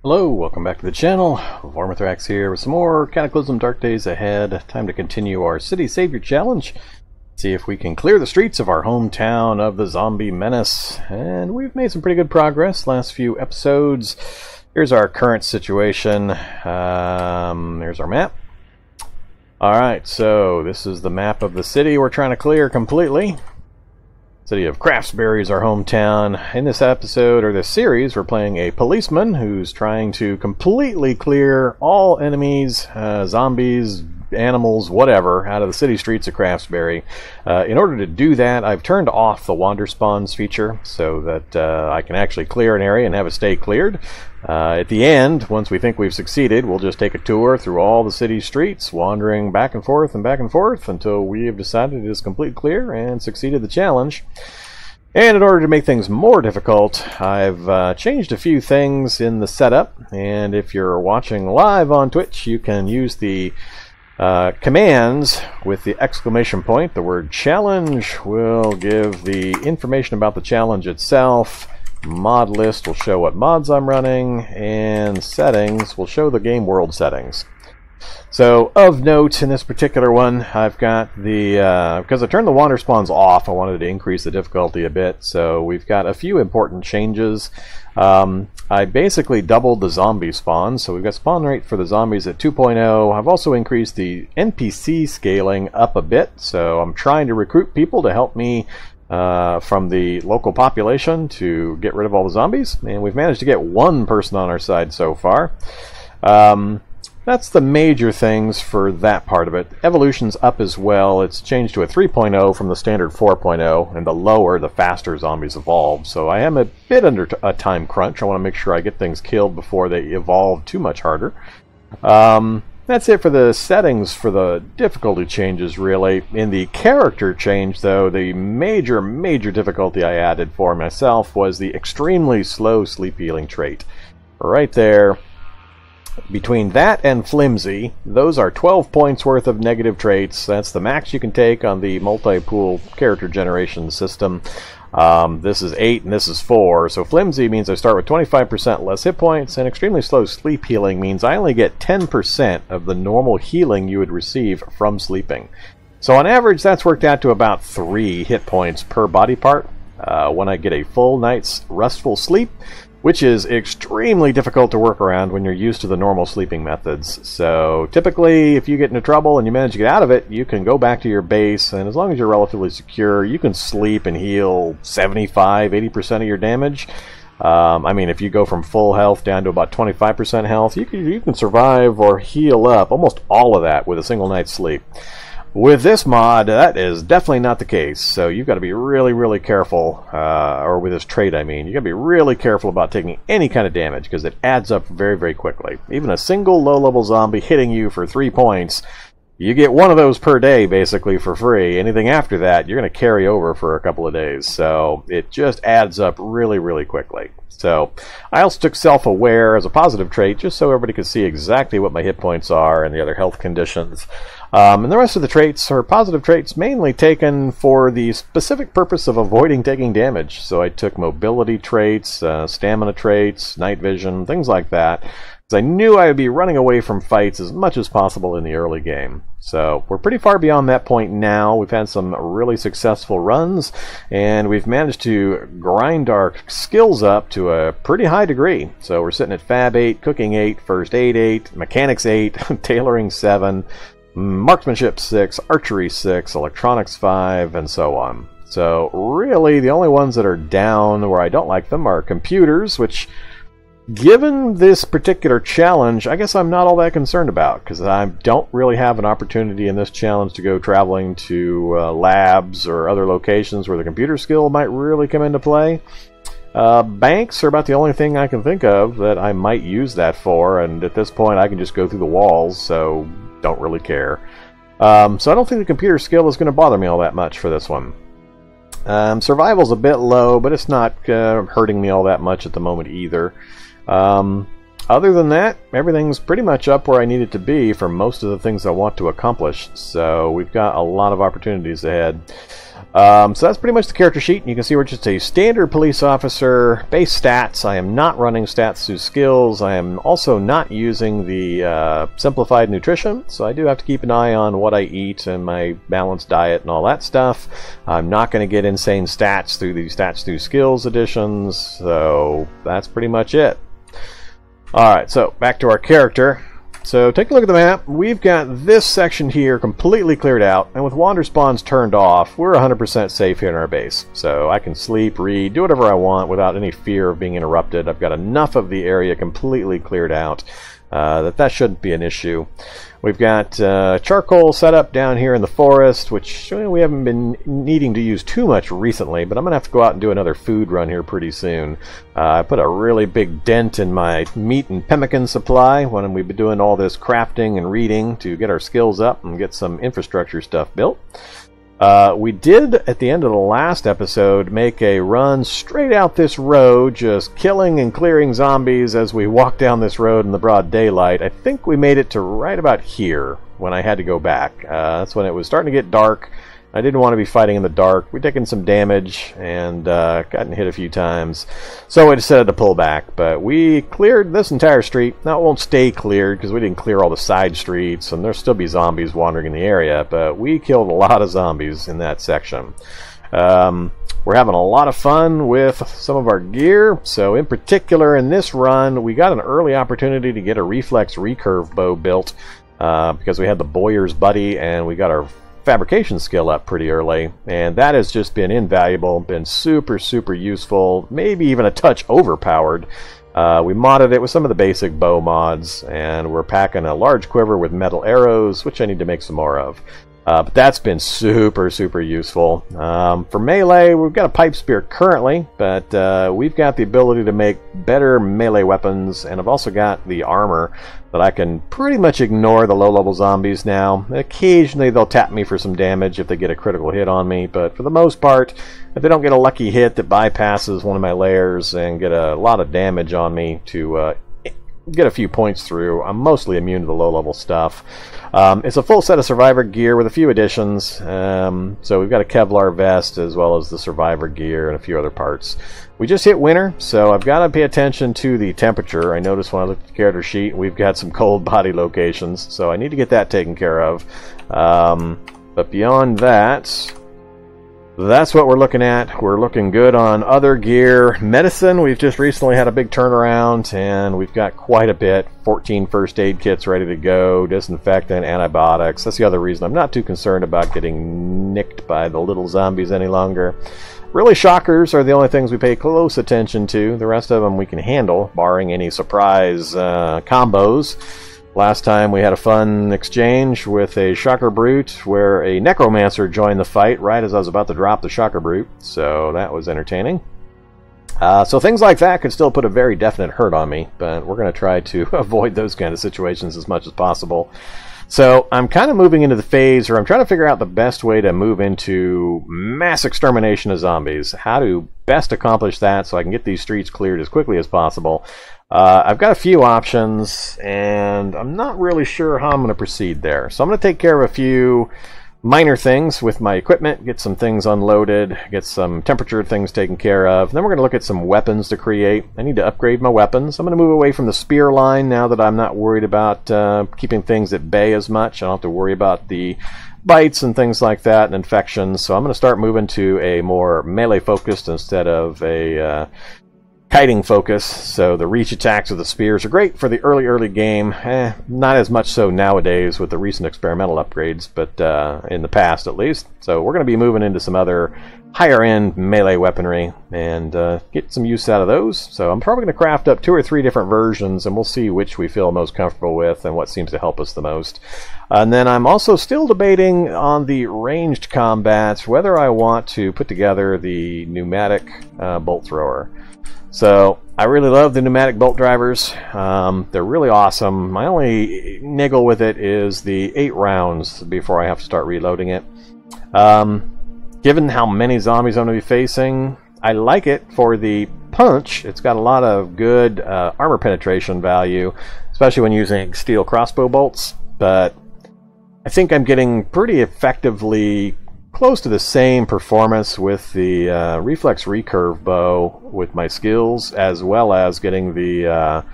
Hello, welcome back to the channel. Vormithrax here with some more Cataclysm Dark Days ahead. Time to continue our City Savior Challenge. See if we can clear the streets of our hometown of the zombie menace. And we've made some pretty good progress last few episodes. Here's our current situation. Here's our map. Alright, so this is the map of the city we're trying to clear completely. City of Craftsbury is our hometown. In this episode, or this series, we're playing a policeman who's trying to completely clear all enemies, zombies, animals, whatever, out of the city streets of Craftsbury. In order to do that, I've turned off the wander spawns feature so that I can actually clear an area and have it stay cleared. At the end, once we think we've succeeded, we'll just take a tour through all the city streets, wandering back and forth until we have decided it is complete clear and succeeded the challenge. And in order to make things more difficult, I've changed a few things in the setup. And if you're watching live on Twitch, you can use the commands with the exclamation point. The word challenge will give the information about the challenge itself. Modlist will show what mods I'm running, and settings will show the game world settings. So, of note, in this particular one, I've got the, because I turned the wander spawns off, I wanted to increase the difficulty a bit, so we've got a few important changes. I basically doubled the zombie spawn, so we've got spawn rate for the zombies at 2.0. I've also increased the NPC scaling up a bit, so I'm trying to recruit people to help me from the local population to get rid of all the zombies, and we've managed to get one person on our side so far. That's the major things for that part of it. Evolution's up as well. It's changed to a 3.0 from the standard 4.0, and the lower, the faster zombies evolve. So I am a bit under a time crunch. I want to make sure I get things killed before they evolve too much harder. That's it for the settings for the difficulty changes, really. In the character change, though, the major difficulty I added for myself was the extremely slow sleep healing trait. Right there. Between that and Flimsy, those are 12 points worth of negative traits. That's the max you can take on the multi-pool character generation system. This is 8 and this is 4, so Flimsy means I start with 25% less hit points, and extremely slow sleep healing means I only get 10% of the normal healing you would receive from sleeping. So on average, that's worked out to about 3 hit points per body part when I get a full night's restful sleep, which is extremely difficult to work around when you're used to the normal sleeping methods. So typically, if you get into trouble and you manage to get out of it, you can go back to your base, and as long as you're relatively secure, you can sleep and heal 75–80% of your damage. I mean, if you go from full health down to about 25% health, you can survive or heal up almost all of that with a single night's sleep. With this mod, that is definitely not the case, so you've got to be really careful, or with this trait I mean, you've got to be really careful about taking any kind of damage, because it adds up very quickly. Even a single low-level zombie hitting you for 3 points, you get one of those per day, basically, for free. Anything after that, you're going to carry over for a couple of days, so it just adds up really quickly. So, I also took self-aware as a positive trait, just so everybody could see exactly what my hit points are and the other health conditions. And the rest of the traits are positive traits mainly taken for the specific purpose of avoiding taking damage. So I took mobility traits, stamina traits, night vision, things like that, because I knew I would be running away from fights as much as possible in the early game. So we're pretty far beyond that point now. We've had some really successful runs, and we've managed to grind our skills up to a pretty high degree. So we're sitting at Fab 8, Cooking 8, First Aid 8, Mechanics 8, Tailoring 7, Marksmanship 6, Archery 6, Electronics 5, and so on. So really the only ones that are down where I don't like them are computers, which, given this particular challenge, I guess I'm not all that concerned about, because I don't really have an opportunity in this challenge to go traveling to labs or other locations where the computer skill might really come into play. Banks are about the only thing I can think of that I might use that for, and at this point I can just go through the walls, so don't really care. So I don't think the computer skill is going to bother me all that much for this one. Survival's a bit low, but it's not hurting me all that much at the moment either. Other than that, everything's pretty much up where I need it to be for most of the things I want to accomplish, so we've got a lot of opportunities ahead. So that's pretty much the character sheet. You can see we're just a standard police officer. Base stats, I am not running stats through skills. I am also not using the simplified nutrition, so I do have to keep an eye on what I eat and my balanced diet and all that stuff. I'm not going to get insane stats through the stats through skills editions, so that's pretty much it. Alright, so back to our character. So take a look at the map. We've got this section here completely cleared out, and with wander spawns turned off, we're 100% safe here in our base. So I can sleep, read, do whatever I want without any fear of being interrupted. I've got enough of the area completely cleared out that shouldn't be an issue. We've got charcoal set up down here in the forest, which we haven't been needing to use too much recently, but I'm going to have to go out and do another food run here pretty soon. I put a really big dent in my meat and pemmican supply when we've been doing all this crafting and reading to get our skills up and get some infrastructure stuff built. We did, at the end of the last episode, make a run straight out this road, just killing and clearing zombies as we walked down this road in the broad daylight. I think we made it to right about here when I had to go back. That's when it was starting to get dark. I didn't want to be fighting in the dark. We'd taken some damage and gotten hit a few times, so we decided to pull back. But we cleared this entire street. Now it won't stay cleared because we didn't clear all the side streets, and there'll still be zombies wandering in the area, but we killed a lot of zombies in that section. We're having a lot of fun with some of our gear. So in particular in this run, we got an early opportunity to get a reflex recurve bow built because we had the Boyer's Buddy and we got our fabrication skill up pretty early, and that has just been invaluable, been super useful, maybe even a touch overpowered. We modded it with some of the basic bow mods, and we're packing a large quiver with metal arrows, which I need to make some more of. But that's been super useful. For melee, we've got a pipe spear currently, but we've got the ability to make better melee weapons, and I've also got the armor that I can pretty much ignore the low-level zombies now. Occasionally they'll tap me for some damage if they get a critical hit on me, but for the most part, if they don't get a lucky hit that bypasses one of my layers and get a lot of damage on me to get a few points through, I'm mostly immune to the low-level stuff. It's a full set of survivor gear with a few additions. So we've got a Kevlar vest as well as the survivor gear and a few other parts. We just hit winter, so I've got to pay attention to the temperature. I noticed when I looked at the character sheet, we've got some cold body locations, so I need to get that taken care of. But beyond that, that's what we're looking at. We're looking good on other gear. Medicine, we've just recently had a big turnaround, and we've got quite a bit. 14 first aid kits ready to go, disinfectant, antibiotics. That's the other reason I'm not too concerned about getting nicked by the little zombies any longer. Really, shockers are the only things we pay close attention to. The rest of them we can handle, barring any surprise combos. Last time we had a fun exchange with a Shocker Brute where a Necromancer joined the fight right as I was about to drop the Shocker Brute, so that was entertaining. So things like that could still put a very definite hurt on me, but we're going to try to avoid those kind of situations as much as possible. So I'm kind of moving into the phase, or I'm trying to figure out the best way to move into mass extermination of zombies. How to best accomplish that so I can get these streets cleared as quickly as possible. I've got a few options, and I'm not really sure how I'm going to proceed there. So I'm going to take care of a few minor things with my equipment, get some things unloaded, get some temperature things taken care of. Then we're going to look at some weapons to create. I need to upgrade my weapons. I'm going to move away from the spear line now that I'm not worried about keeping things at bay as much. I don't have to worry about the bites and things like that and infections. So I'm going to start moving to a more melee focused instead of a kiting focus. So the reach attacks of the spears are great for the early game. Not as much so nowadays with the recent experimental upgrades, but in the past at least. So we're going to be moving into some other higher end melee weaponry and get some use out of those. So I'm probably going to craft up 2 or 3 different versions, and we'll see which we feel most comfortable with and what seems to help us the most. And then I'm also still debating on the ranged combats whether I want to put together the pneumatic bolt thrower. So I really love the pneumatic bolt drivers. They're really awesome. My only niggle with it is the 8 rounds before I have to start reloading it. Given how many zombies I'm going to be facing, I like it for the punch. It's got a lot of good armor penetration value, especially when using steel crossbow bolts. But I think I'm getting pretty effectively close to the same performance with the reflex recurve bow with my skills, as well as getting the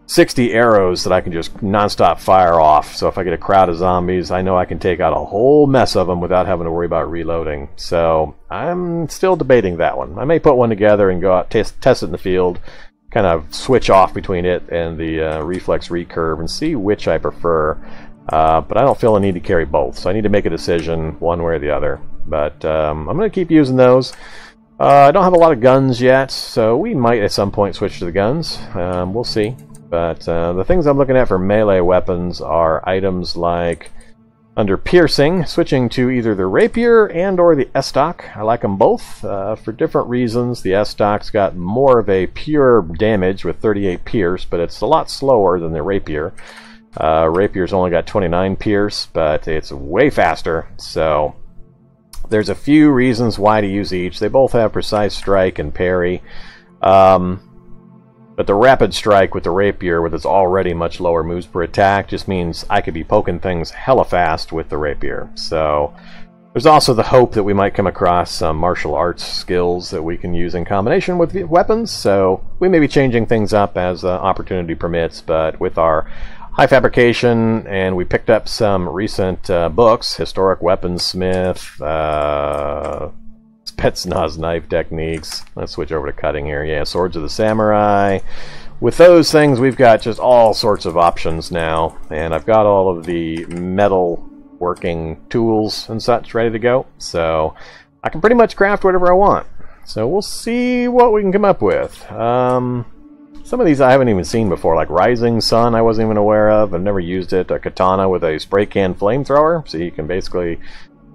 60 arrows that I can just non-stop fire off. So if I get a crowd of zombies, I know I can take out a whole mess of them without having to worry about reloading. So I'm still debating that one. I may put one together and go out, test it in the field, kind of switch off between it and the reflex recurve and see which I prefer. But I don't feel a need to carry both, so I need to make a decision one way or the other. But I'm going to keep using those. I don't have a lot of guns yet, so we might at some point switch to the guns. We'll see. But the things I'm looking at for melee weapons are items like, under piercing, switching to either the rapier and or the S-stock. I like them both for different reasons. The S-stock's got more of a pure damage with 38 pierce, but it's a lot slower than the rapier. Rapier's only got 29 pierce, but it's way faster. So there's a few reasons why to use each. They both have precise strike and parry. But the rapid strike with the rapier, with its already much lower moves per attack, just means I could be poking things hella fast with the rapier. So there's also the hope that we might come across some martial arts skills that we can use in combination with weapons. So we may be changing things up as opportunity permits, but with our high fabrication, and we picked up some recent books, Historic Weaponsmith, Spetsnaz Knife Techniques. Let's switch over to cutting here. Yeah, Swords of the Samurai. With those things, we've got just all sorts of options now, and I've got all of the metal working tools and such ready to go, so I can pretty much craft whatever I want. So we'll see what we can come up with. Some of these I haven't even seen before, like Rising Sun I wasn't even aware of. I've never used it. A katana with a spray can flamethrower, so you can basically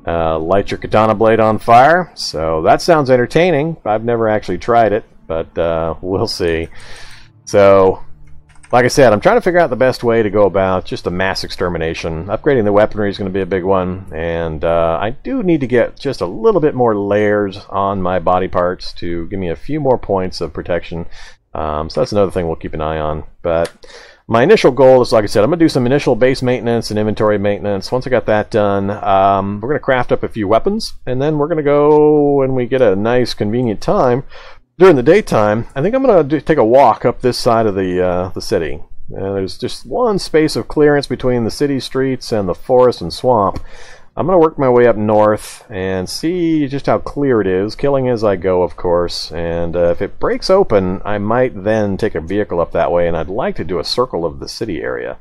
light your katana blade on fire. So that sounds entertaining. I've never actually tried it, but we'll see. So, like I said, I'm trying to figure out the best way to go about just a mass extermination. Upgrading the weaponry is going to be a big one, and I do need to get just a little bit more layers on my body parts to give me a few more points of protection. So that's another thing we'll keep an eye on. But my initial goal is, like I said, I'm going to do some initial base maintenance and inventory maintenance. Once I got that done, we're going to craft up a few weapons, and then we're going to go, when we get a nice, convenient time, during the daytime, I think I'm going to take a walk up this side of the city. There's just one space of clearance between the city streets and the forest and swamp. I'm going to work my way up north and see just how clear it is, killing as I go, of course, and if it breaks open, I might then take a vehicle up that way, and I'd like to do a circle of the city area.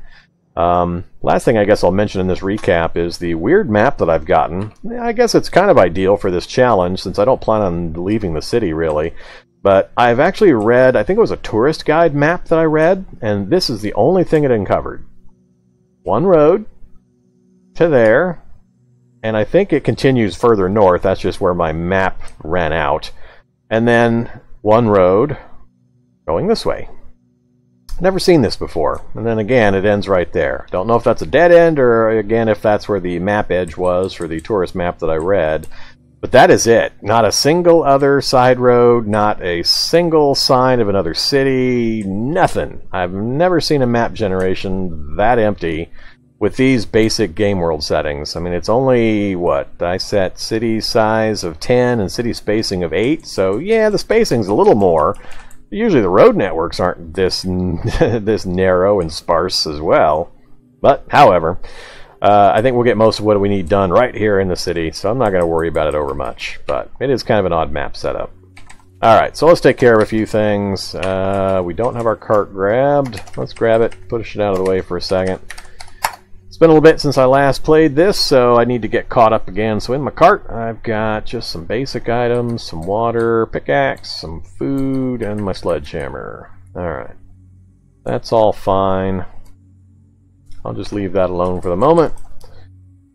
Last thing I guess I'll mention in this recap is the weird map that I've gotten. I guess it's kind of ideal for this challenge, since I don't plan on leaving the city, really. But I've actually read, I think it was a tourist guide map that I read, and this is the only thing it uncovered. One road to there, and I think it continues further north. That's just where my map ran out. And then one road going this way. Never seen this before. And then again, it ends right there. Don't know if that's a dead end or, again, if that's where the map edge was for the tourist map that I read. But that is it. Not a single other side road, not a single sign of another city, nothing. I've never seen a map generation that empty with these basic game world settings. I mean, it's only, what, I set city size of 10 and city spacing of 8, so yeah, the spacing's a little more. Usually the road networks aren't this this narrow and sparse as well. But, however, I think we'll get most of what we need done right here in the city, so I'm not going to worry about it over much. But it is kind of an odd map setup. Alright, so let's take care of a few things. We don't have our cart grabbed. Let's grab it, push it out of the way for a second. It's been a little bit since I last played this, so I need to get caught up again. So in my cart, I've got just some basic items, some water, pickaxe, some food, and my sledgehammer. Alright. That's all fine. I'll just leave that alone for the moment.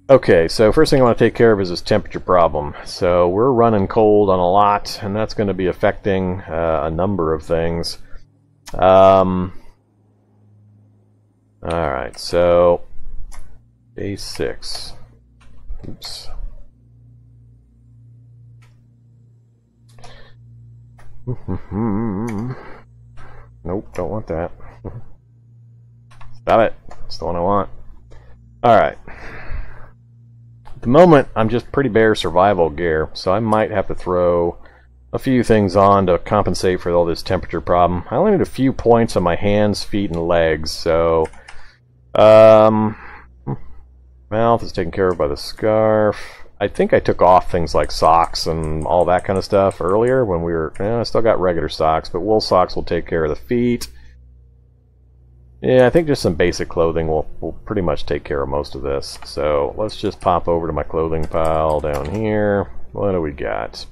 Okay, so first thing I want to take care of is this temperature problem. So we're running cold on a lot, and that's going to be affecting a number of things. Alright, so day 6. Oops. Nope, don't want that. Stop it. That's the one I want. Alright. At the moment, I'm just pretty bare survival gear, so I might have to throw a few things on to compensate for all this temperature problem. I only need a few points on my hands, feet, and legs, so... mouth is taken care of by the scarf. I think I took off things like socks and all that kind of stuff earlier when we were... I still got regular socks, but wool socks will take care of the feet. Yeah, I think just some basic clothing will pretty much take care of most of this. So let's just pop over to my clothing pile down here. What do we got?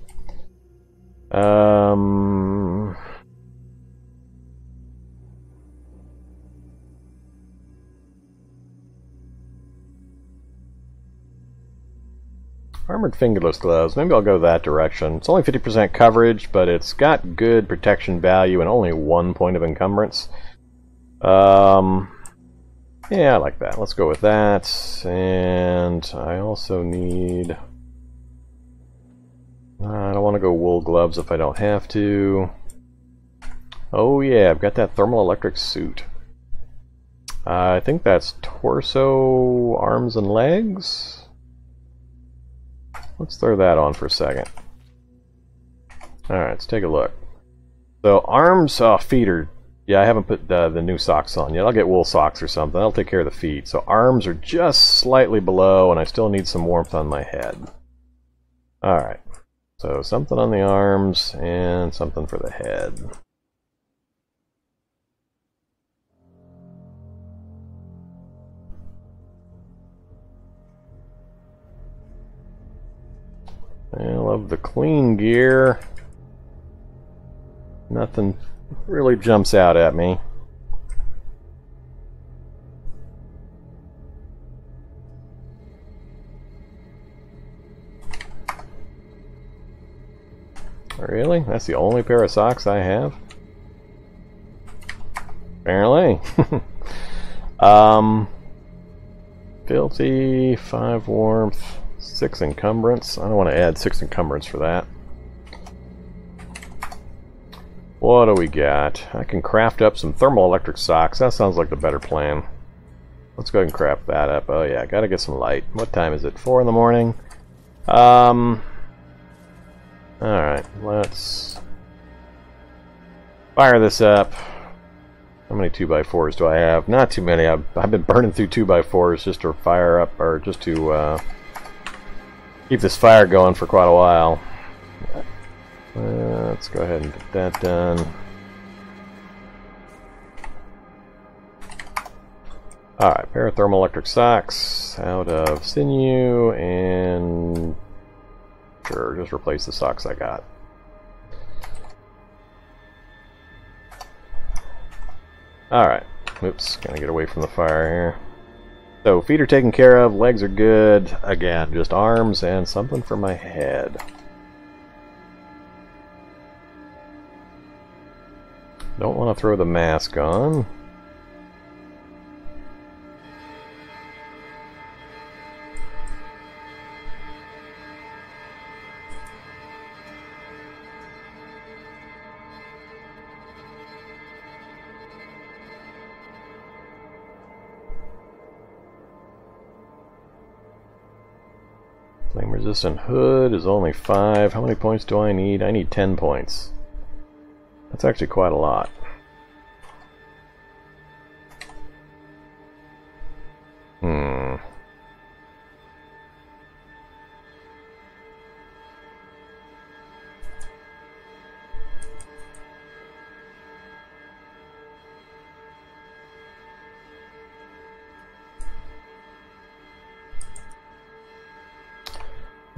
Armored fingerless gloves. Maybe I'll go that direction. It's only 50% coverage, but it's got good protection value and only 1 point of encumbrance. Yeah, I like that. Let's go with that. And I also need... I don't want to go wool gloves if I don't have to. Oh yeah, I've got that thermal electric suit. I think that's torso, arms, and legs. Let's throw that on for a second. Alright, let's take a look. So, arms, feet are... Yeah, I haven't put the new socks on yet. I'll get wool socks or something. That'll take care of the feet. So, arms are just slightly below, and I still need some warmth on my head. Alright. So, something on the arms, and something for the head. I love the clean gear. Nothing really jumps out at me. Really? That's the only pair of socks I have? Apparently. Filthy, 5 warmth. 6 encumbrance. I don't want to add 6 encumbrance for that. What do we got? I can craft up some thermal electric socks. That sounds like the better plan. Let's go ahead and craft that up. Oh yeah, gotta get some light. What time is it? 4 in the morning? Alright, let's fire this up. How many 2x4s do I have? Not too many. I've been burning through 2x4s just to fire up, or just to keep this fire going for quite a while. Let's go ahead and get that done. Alright, pair of thermoelectric socks out of sinew, and sure, just replace the socks I got. Alright, oops, gonna get away from the fire here. So, feet are taken care of, legs are good. Again, just arms and something for my head. Don't want to throw the mask on. Flame resistant hood is only 5. How many points do I need? I need 10 points. That's actually quite a lot.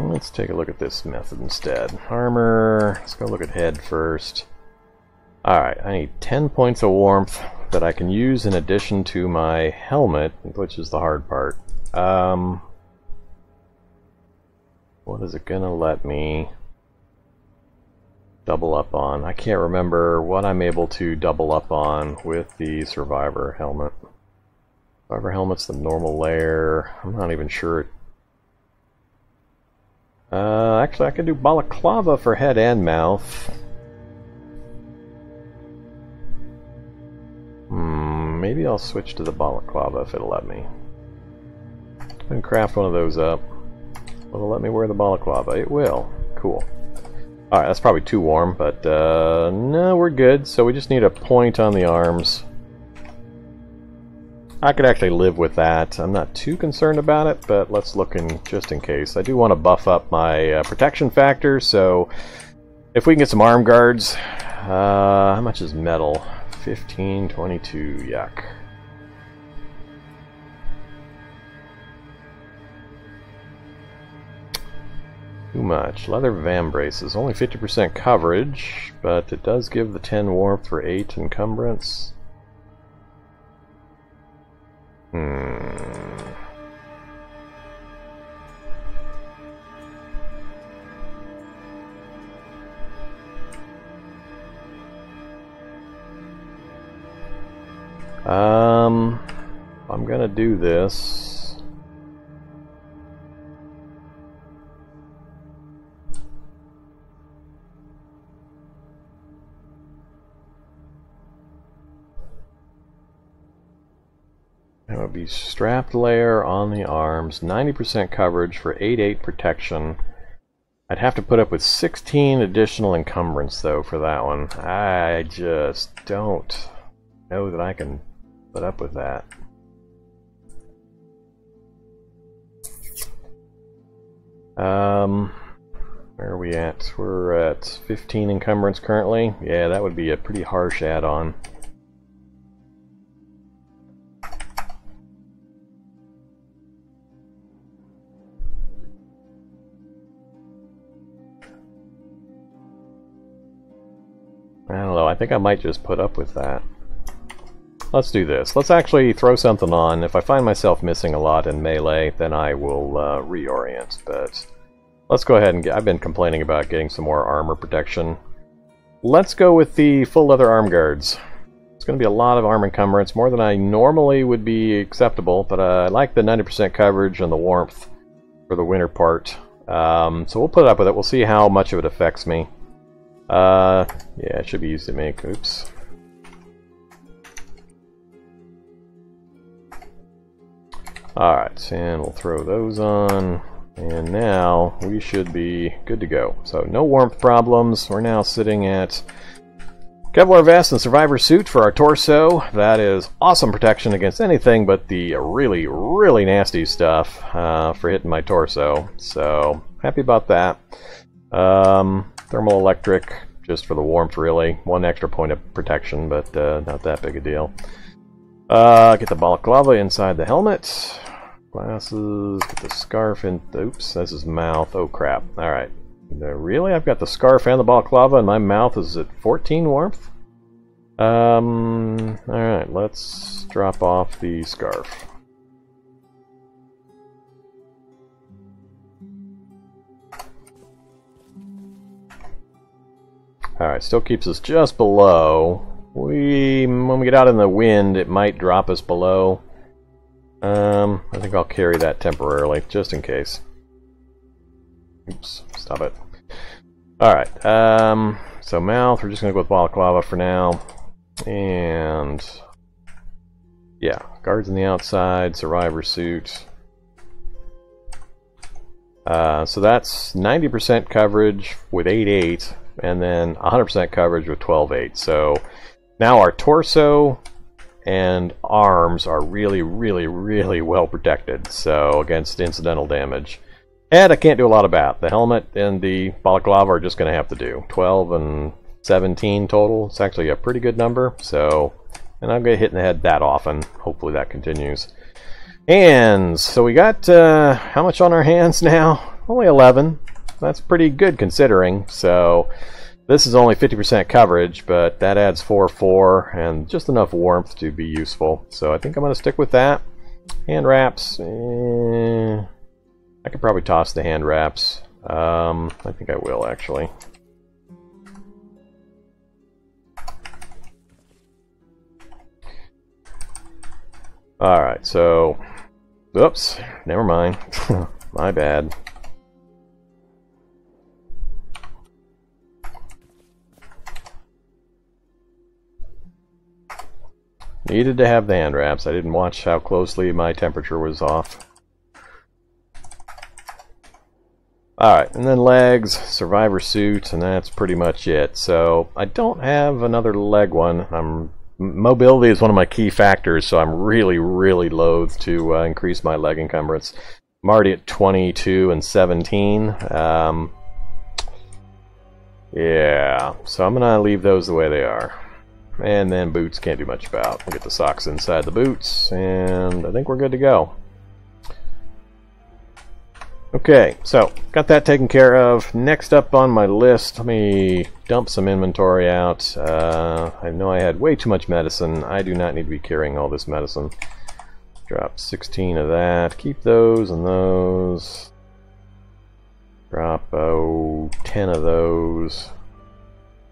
Let's take a look at this method instead. Armor, let's go look at head first. Alright, I need 10 points of warmth that I can use in addition to my helmet, which is the hard part. What is it gonna let me double up on? I can't remember what I'm able to double up on with the Survivor helmet. Survivor helmet's the normal layer. I'm not even sure. Actually, I could do balaclava for head and mouth. Maybe I'll switch to the balaclava if it'll let me. And craft one of those up. Will it let me wear the balaclava? It will. Cool. Alright, that's probably too warm, but no, we're good. So we just need a point on the arms. I could actually live with that. I'm not too concerned about it, but let's look in just in case. I do want to buff up my protection factor, so if we can get some arm guards. How much is metal? 15, 22, yuck. Too much. Leather van braces. Only 50% coverage, but it does give the 10 warmth for 8 encumbrance. I'm gonna do this. That would be strapped layer on the arms, 90% coverage for 8/8 protection. I'd have to put up with 16 additional encumbrance though for that one. I just don't know that I can put up with that. Where are we at? We're at 15 encumbrance currently. Yeah, that would be a pretty harsh add-on. I don't know, I think I might just put up with that. Let's do this. Let's actually throw something on. If I find myself missing a lot in melee, then I will reorient. But let's go ahead and I've been complaining about getting some more armor protection. Let's go with the full leather arm guards. It's going to be a lot of arm encumbrance, more than I normally would be acceptable, but I like the 90% coverage and the warmth for the winter part. So we'll put up with it. We'll see how much of it affects me. Yeah, it should be easy to make. Oops. Alright, and we'll throw those on. And now we should be good to go. So no warmth problems. We're now sitting at Kevlar vest and survivor suit for our torso. That is awesome protection against anything but the really, really nasty stuff for hitting my torso. So happy about that. Thermal electric, just for the warmth really. One extra point of protection, but not that big a deal. Get the balaclava inside the helmet. Glasses, get the scarf in. Oops, that's his mouth. Oh crap. Alright. Really? I've got the scarf and the balaclava and my mouth is at 14 warmth? Alright, let's drop off the scarf. Alright, still keeps us just below. When we get out in the wind, it might drop us below. I think I'll carry that temporarily, just in case. Oops, stop it. Alright, so mouth, we're just going to go with balaclava for now. And yeah, guards on the outside, survivor suit. So that's 90% coverage with 8/8, and then 100% coverage with 12/8. So now our torso and arms are really, really, really well protected, so against incidental damage. And I can't do a lot about the helmet and the balaclava are just going to have to do 12 and 17 total. It's actually a pretty good number. So, and I'm going to hit in the head that often. Hopefully that continues. Hands. So we got how much on our hands now? Only 11. That's pretty good considering. So this is only 50% coverage, but that adds 4/4 and just enough warmth to be useful. So I think I'm going to stick with that. Hand wraps. I could probably toss the hand wraps. I think I will actually. Alright, so oops, never mind. My bad. Needed to have the hand wraps. I didn't watch how closely my temperature was off. Alright, and then legs, survivor suit, and that's pretty much it. So I don't have another leg one. Mobility is one of my key factors, so I'm really, really loath to increase my leg encumbrance. I'm already at 22 and 17. Yeah, so I'm going to leave those the way they are. And then boots can't do much about. We'll get the socks inside the boots, and I think we're good to go. Okay, so got that taken care of. Next up on my list, let me dump some inventory out. I know I had way too much medicine. I do not need to be carrying all this medicine. Drop 16 of that. Keep those and those. Drop 10 of those.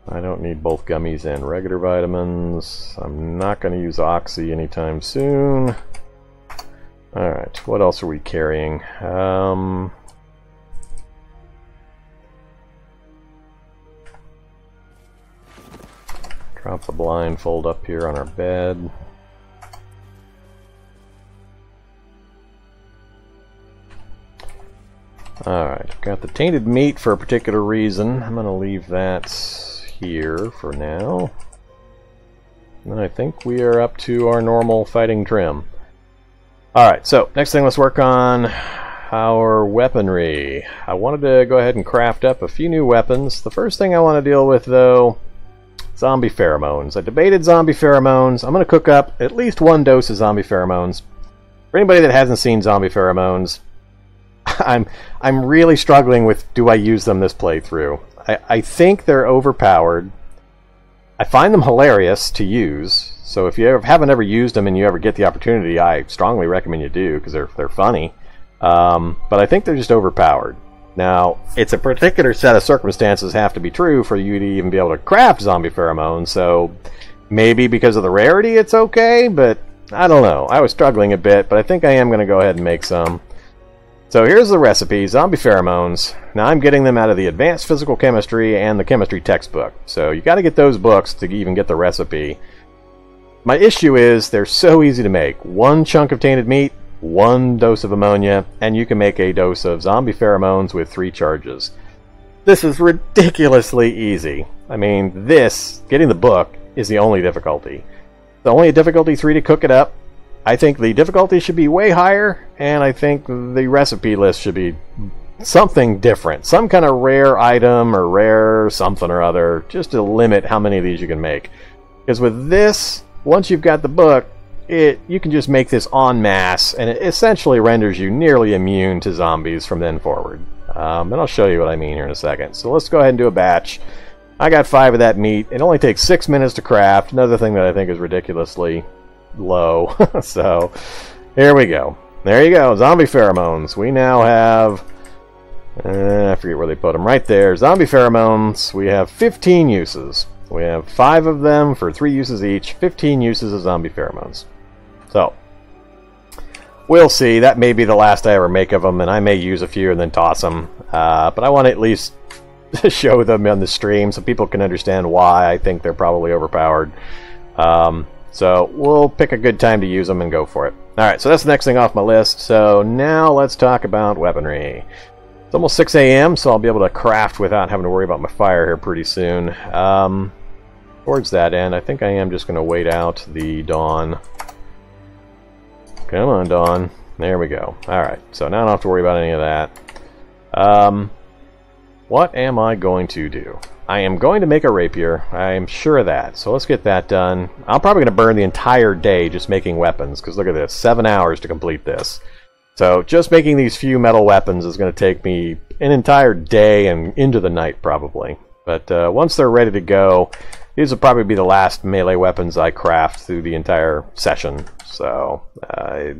I don't need both gummies and regular vitamins. I'm not going to use Oxy anytime soon. Alright, what else are we carrying? Drop the blindfold up here on our bed. Alright, got the tainted meat for a particular reason. I'm going to leave that here for now. And I think we are up to our normal fighting trim. Alright, so next thing, let's work on our weaponry. I wanted to go ahead and craft up a few new weapons. The first thing I want to deal with, though, zombie pheromones. I debated zombie pheromones. I'm going to cook up at least one dose of zombie pheromones. For anybody that hasn't seen zombie pheromones, I'm really struggling with, do I use them this playthrough? I think they're overpowered. I find them hilarious to use. So if you haven't ever used them and you ever get the opportunity, I strongly recommend you do, because they're funny. But I think they're just overpowered. Now, it's a particular set of circumstances have to be true for you to even be able to craft zombie pheromones, so maybe because of the rarity it's okay, but I don't know. I was struggling a bit, but I think I am going to go ahead and make some. So here's the recipe, zombie pheromones. Now I'm getting them out of the Advanced Physical Chemistry and the Chemistry textbook. So you got to get those books to even get the recipe. My issue is they're so easy to make. One chunk of tainted meat, one dose of ammonia, and you can make a dose of zombie pheromones with 3 charges. This is ridiculously easy. I mean, getting the book, is the only difficulty. The only difficulty 3 to cook it up. I think the difficulty should be way higher, and I think the recipe list should be something different. Some kind of rare item or rare something or other, just to limit how many of these you can make. Because with this, once you've got the book, you can just make this en masse, and it essentially renders you nearly immune to zombies from then forward. And I'll show you what I mean here in a second. So let's go ahead and do a batch. I got 5 of that meat. It only takes 6 minutes to craft. Another thing that I think is ridiculously low. So here we go. There you go. Zombie pheromones. We now have... I forget where they put them. Right there. Zombie pheromones. We have 15 uses. We have 5 of them for 3 uses each. 15 uses of zombie pheromones. So, we'll see. That may be the last I ever make of them, and I may use a few and then toss them. But I want to at least show them on the stream so people can understand why I think they're probably overpowered. So, we'll pick a good time to use them and go for it. Alright, so that's the next thing off my list. So, now let's talk about weaponry. It's almost 6 a.m., so I'll be able to craft without having to worry about my fire here pretty soon. Towards that end, I think I am just going to wait out the dawn. Come on, dawn. There we go. Alright, so now I don't have to worry about any of that. What am I going to do? I am going to make a rapier. I am sure of that. So let's get that done. I'm probably going to burn the entire day just making weapons, because look at this. 7 hours to complete this. So just making these few metal weapons is going to take me an entire day and into the night probably. But once they're ready to go, these will probably be the last melee weapons I craft through the entire session. So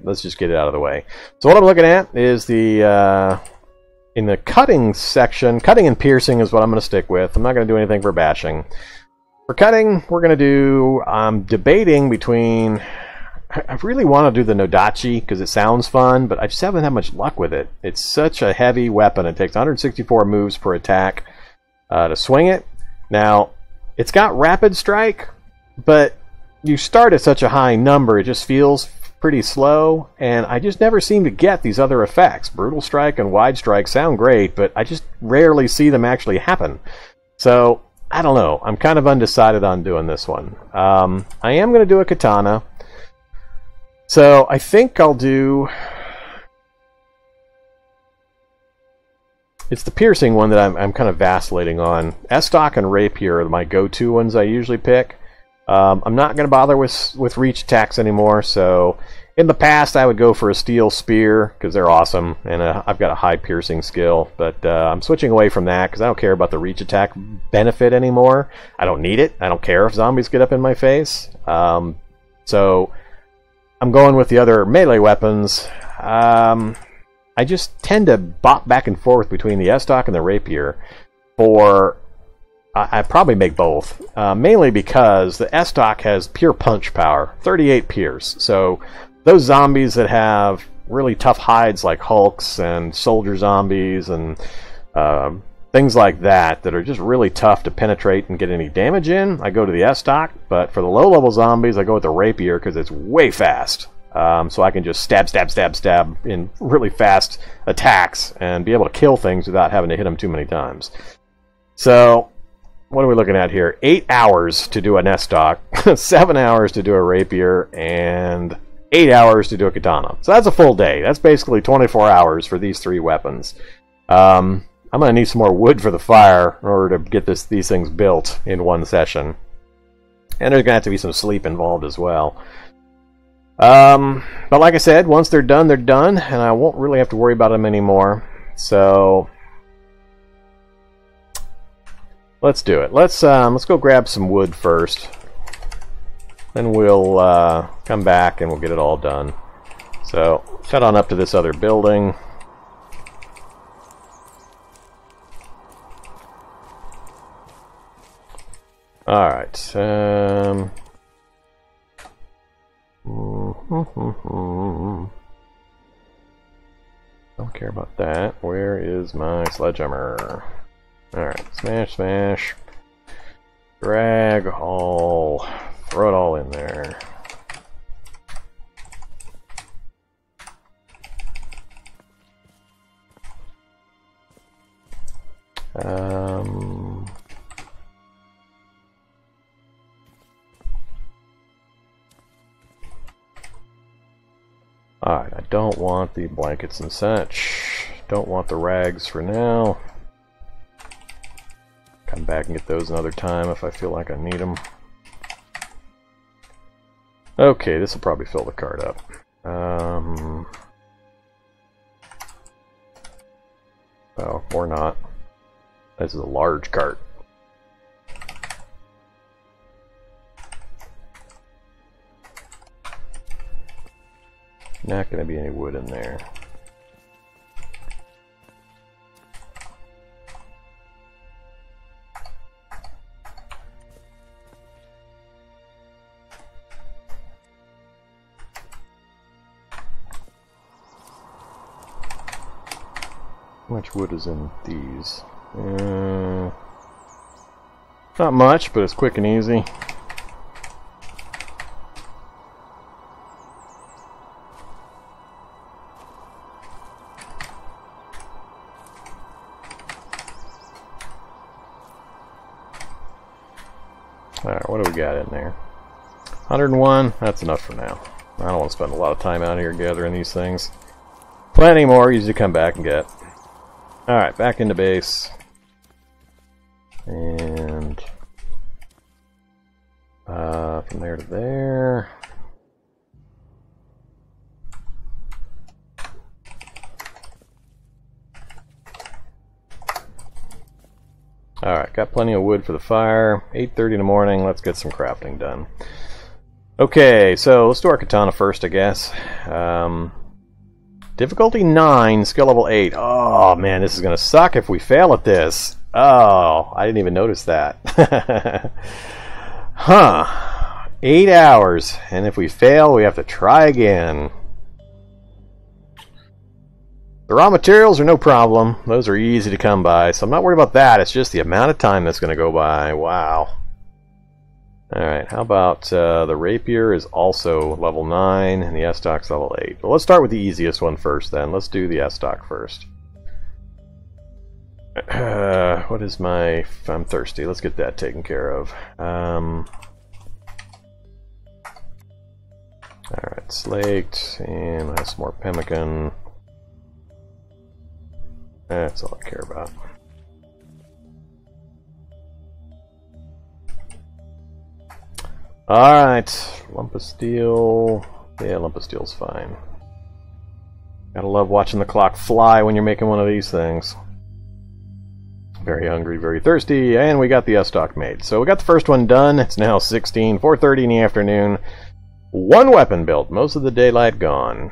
let's just get it out of the way. So what I'm looking at is the... in the cutting section, cutting and piercing is what I'm going to stick with. I'm not going to do anything for bashing. For cutting, we're going to do... I'm debating between... I really want to do the Nodachi because it sounds fun, but I just haven't had much luck with it. It's such a heavy weapon. It takes 164 moves per attack to swing it. Now, it's got rapid strike, but you start at such a high number, it just feels pretty slow, and I just never seem to get these other effects. Brutal Strike and Wide Strike sound great, but I just rarely see them actually happen. So, I don't know. I'm kind of undecided on doing this one. I am going to do a katana. So, I think I'll do... It's the piercing one that I'm kind of vacillating on. S-Stock and Rapier are my go-to ones I usually pick. I'm not going to bother with reach attacks anymore, so in the past I would go for a steel spear because they're awesome, and I've got a high piercing skill, but I'm switching away from that because I don't care about the reach attack benefit anymore. I don't need it. I don't care if zombies get up in my face. So I'm going with the other melee weapons. I just tend to bop back and forth between the S-Stock and the Rapier for... I probably make both, mainly because the S-Stock has pure punch power, 38 pierce. So those zombies that have really tough hides like Hulks and soldier zombies and things like that that are just really tough to penetrate and get any damage in, I go to the S-Stock. But for the low-level zombies, I go with the Rapier because it's way fast. So I can just stab in really fast attacks and be able to kill things without having to hit them too many times. So... what are we looking at here? 8 hours to do an S-Stock, 7 hours to do a Rapier, and 8 hours to do a Katana. So that's a full day. That's basically 24 hours for these three weapons. I'm going to need some more wood for the fire in order to get these things built in one session. And there's going to have to be some sleep involved as well. But like I said, once they're done, and I won't really have to worry about them anymore. So... let's do it. Let's go grab some wood first. Then we'll come back and we'll get it all done. So, head on up to this other building. Alright. Don't care about that. Where is my sledgehammer? Alright, smash, smash. Drag all. Throw it all in there. Alright, I don't want the blankets and such. Don't want the rags for now. Come back and get those another time if I feel like I need them. Okay, this will probably fill the cart up. Oh, or not. This is a large cart. Not going to be any wood in there. How much wood is in these? Not much, but it's quick and easy. Alright, what do we got in there? 101, that's enough for now. I don't want to spend a lot of time out here gathering these things. Plenty more, easy to come back and get. Alright, back into base. And from there to there. Alright, got plenty of wood for the fire. 8:30 in the morning, let's get some crafting done. Okay, so let's do our katana first, I guess. Difficulty 9, skill level 8. Oh man, this is going to suck if we fail at this. Oh, I didn't even notice that. Huh. 8 hours, and if we fail, we have to try again. The raw materials are no problem. Those are easy to come by, so I'm not worried about that. It's just the amount of time that's going to go by. Wow. Alright, how about the rapier is also level 9 and the S-stock's level 8. Well, let's start with the easiest one first then. Let's do the S-stock first. What is my... I'm thirsty. Let's get that taken care of. Alright, slaked, and I have some more pemmican. That's all I care about. Alright, lump of steel. Yeah, lump of steel's fine. Gotta love watching the clock fly when you're making one of these things. Very hungry, very thirsty, and we got the S-stock made. So we got the first one done. It's now 4:30 in the afternoon. One weapon built, most of the daylight gone.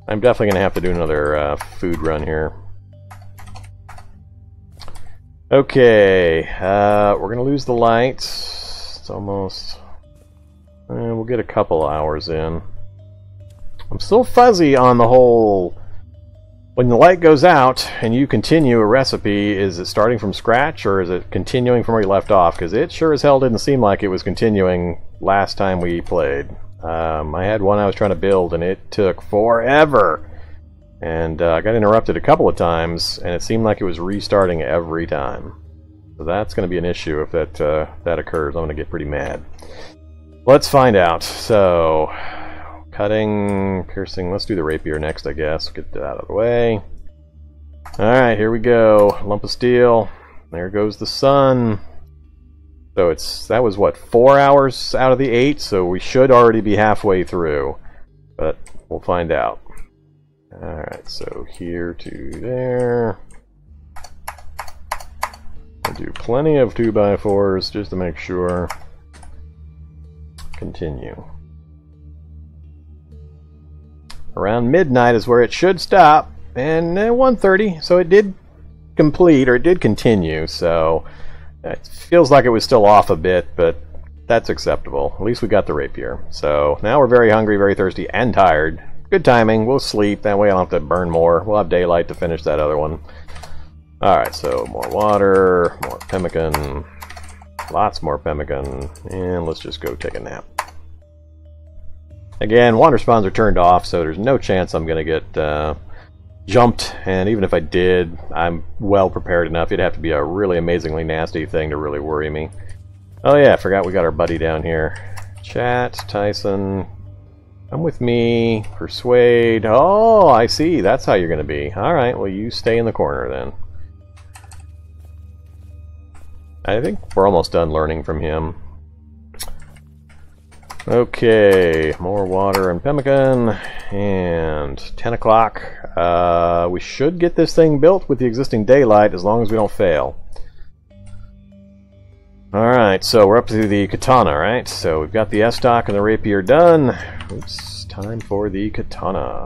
I'm definitely going to have to do another food run here. Okay, we're going to lose the light. It's almost... we'll get a couple hours in. I'm still fuzzy on the whole... When the light goes out and you continue a recipe, is it starting from scratch or is it continuing from where you left off? Because it sure as hell didn't seem like it was continuing last time we played. I had one I was trying to build and it took forever. And I got interrupted a couple of times and it seemed like it was restarting every time. So that's going to be an issue if that occurs. I'm going to get pretty mad. Let's find out. So... Cutting, piercing, let's do the rapier next, I guess. Get that out of the way. Alright, here we go. Lump of steel. There goes the sun. So that was what, 4 hours out of the 8, so we should already be halfway through. But we'll find out. Alright, so here to there. I'll do plenty of 2x4s just to make sure. Continue. Around midnight is where it should stop, and 1:30, so it did complete, or it did continue, so it feels like it was still off a bit, but that's acceptable. At least we got the rapier. So now we're very hungry, very thirsty, and tired. Good timing. We'll sleep, that way I don't have to burn more. We'll have daylight to finish that other one. Alright, so more water, more pemmican, lots more pemmican, and let's just go take a nap. Again, water spawns are turned off, so there's no chance I'm going to get jumped, and even if I did, I'm well prepared enough. It'd have to be a really amazingly nasty thing to really worry me. Oh yeah, I forgot we got our buddy down here. Chat, Tyson, come with me, persuade. Oh, I see, that's how you're going to be. Alright, well you stay in the corner then. I think we're almost done learning from him. Okay, more water and pemmican, and 10 o'clock. We should get this thing built with the existing daylight as long as we don't fail. Alright, so we're up to the katana, right? So we've got the S-stock and the rapier done. Oops, time for the katana.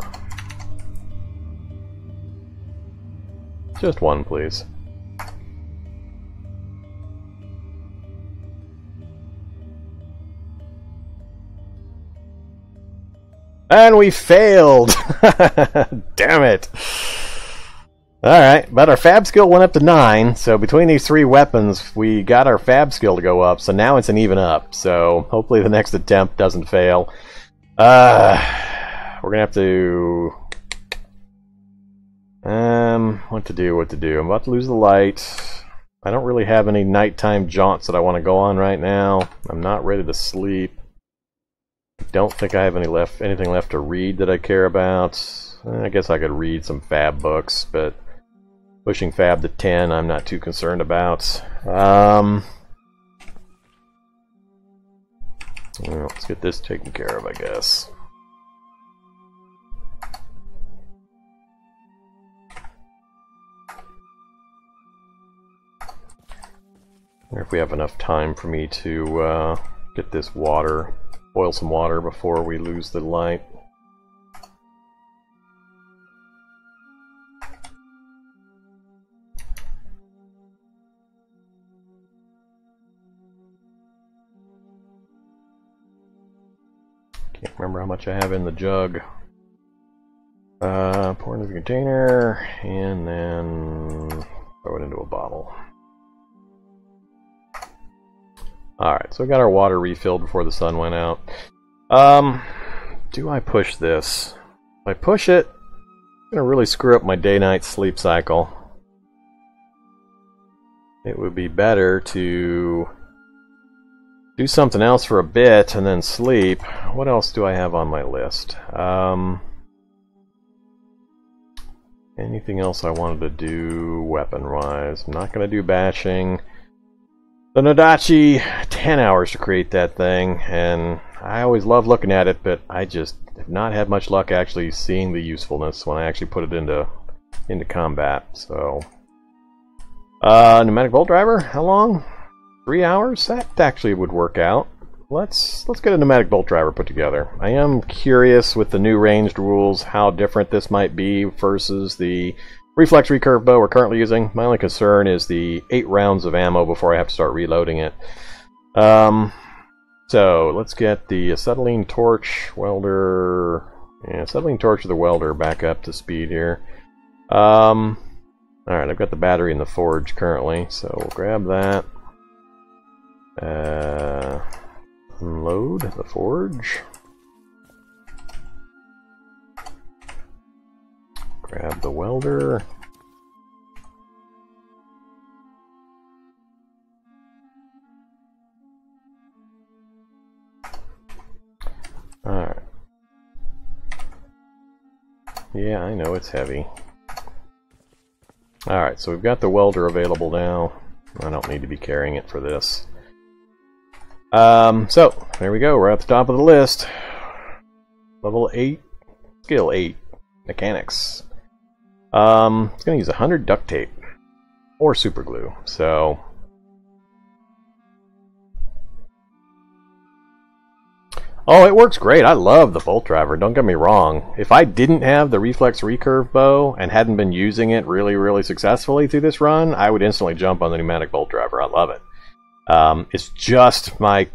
Just one, please. And we failed! Damn it! Alright, but our fab skill went up to 9, so between these 3 weapons, we got our fab skill to go up, so now it's an even up, so hopefully the next attempt doesn't fail. We're gonna have to... what to do. I'm about to lose the light. I don't really have any nighttime jaunts that I want to go on right now. I'm not ready to sleep. Don't think I have anything left to read that I care about. I guess I could read some fab books, but pushing fab to 10 I'm not too concerned about. Well, let's get this taken care of, I guess. I wonder if we have enough time for me to get this water. Boil some water before we lose the light. Can't remember how much I have in the jug. Pour into the container and then throw it into a bottle. Alright, so we got our water refilled before the sun went out. Do I push this? If I push it, I'm going to really screw up my day-night sleep cycle. It would be better to do something else for a bit and then sleep. What else do I have on my list? Anything else I wanted to do weapon-wise? I'm not going to do bashing. The Nodachi, 10 hours to create that thing, and I always love looking at it, but I just have not had much luck actually seeing the usefulness when I actually put it into combat. So, pneumatic bolt driver, how long? 3 hours? That actually would work out. Let's get a pneumatic bolt driver put together. I am curious with the new ranged rules how different this might be versus the reflex recurve bow we're currently using. My only concern is the 8 rounds of ammo before I have to start reloading it. So let's get the acetylene torch, welder, yeah, acetylene torch of the welder back up to speed here. Alright, I've got the battery in the forge currently, so we'll grab that. Unload the forge. Grab the welder. Alright. Yeah, I know it's heavy. Alright, so we've got the welder available now. I don't need to be carrying it for this. So, there we go. We're at the top of the list. Level 8, skill 8, mechanics. It's going to use 100 duct tape or super glue. So, oh, it works great. I love the bolt driver. Don't get me wrong. If I didn't have the reflex recurve bow and hadn't been using it really successfully through this run, I would instantly jump on the pneumatic bolt driver. I love it. It's just my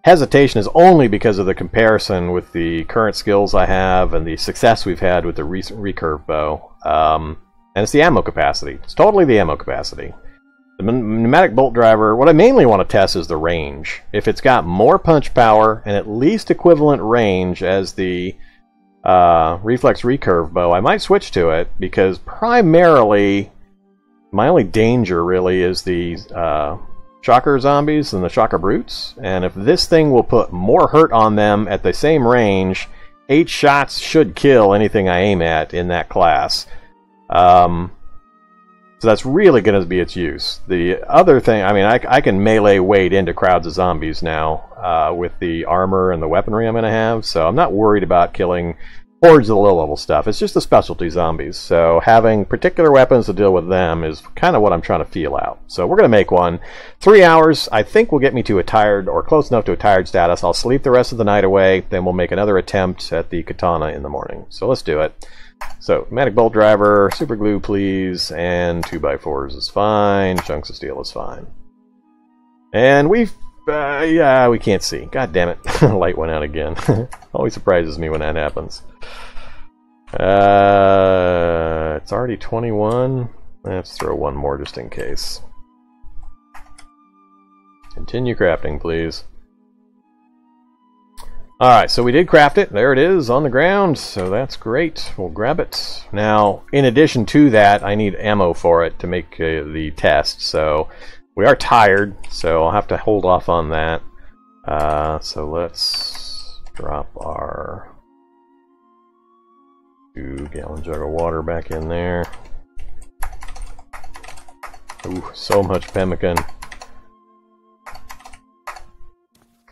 hesitation is only because of the comparison with the current skills I have and the success we've had with the recurve bow. And it's the ammo capacity. It's totally the ammo capacity. The pneumatic bolt driver, what I mainly want to test is the range. If it's got more punch power and at least equivalent range as the reflex recurve bow, I might switch to it, because primarily my only danger really is the shocker zombies and the shocker brutes, and if this thing will put more hurt on them at the same range, 8 shots should kill anything I aim at in that class. So that's really going to be its use. The other thing, I mean, I can melee wade into crowds of zombies now with the armor and the weaponry I'm going to have, so I'm not worried about killing hordes of the low-level stuff. It's just the specialty zombies, so having particular weapons to deal with them is kind of what I'm trying to feel out. So we're going to make one. 3 hours, I think, will get me to a tired, or close enough to a tired status. I'll sleep the rest of the night away, then we'll make another attempt at the katana in the morning. So let's do it. So, pneumatic bolt driver, super glue please, and 2x4s is fine, chunks of steel is fine. And we've yeah, we can't see. God damn it. Light went out again. Always surprises me when that happens. It's already 21. Let's throw one more just in case. Continue crafting, please. Alright, so we did craft it. There it is on the ground, so that's great. We'll grab it. Now, in addition to that, I need ammo for it to make the test, so we are tired, so I'll have to hold off on that. So let's drop our 2-gallon jug of water back in there. Ooh, so much pemmican.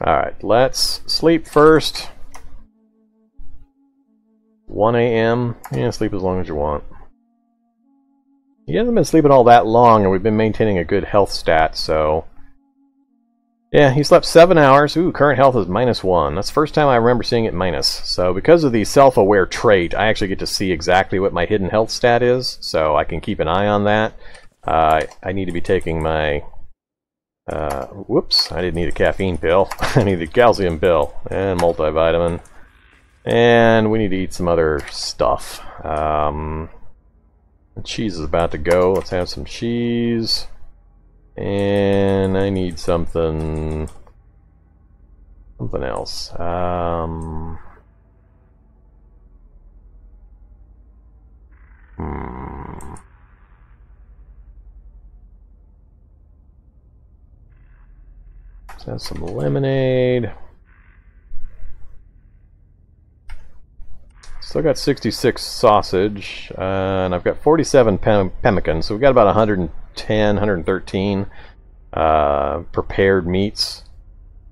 Alright, let's sleep first. 1 a.m. Yeah, sleep as long as you want. He hasn't been sleeping all that long, and we've been maintaining a good health stat, so... yeah, he slept 7 hours. Ooh, current health is -1. That's the first time I remember seeing it minus. So because of the self-aware trait, I actually get to see exactly what my hidden health stat is, so I can keep an eye on that. I need to be taking my... whoops, I didn't need a caffeine pill. I need a calcium pill and multivitamin. And we need to eat some other stuff. The cheese is about to go. Let's have some cheese. And I need something else. Let's have some lemonade. Still got 66 sausage, and I've got 47 pemmican, so we've got about 110, 113 prepared meats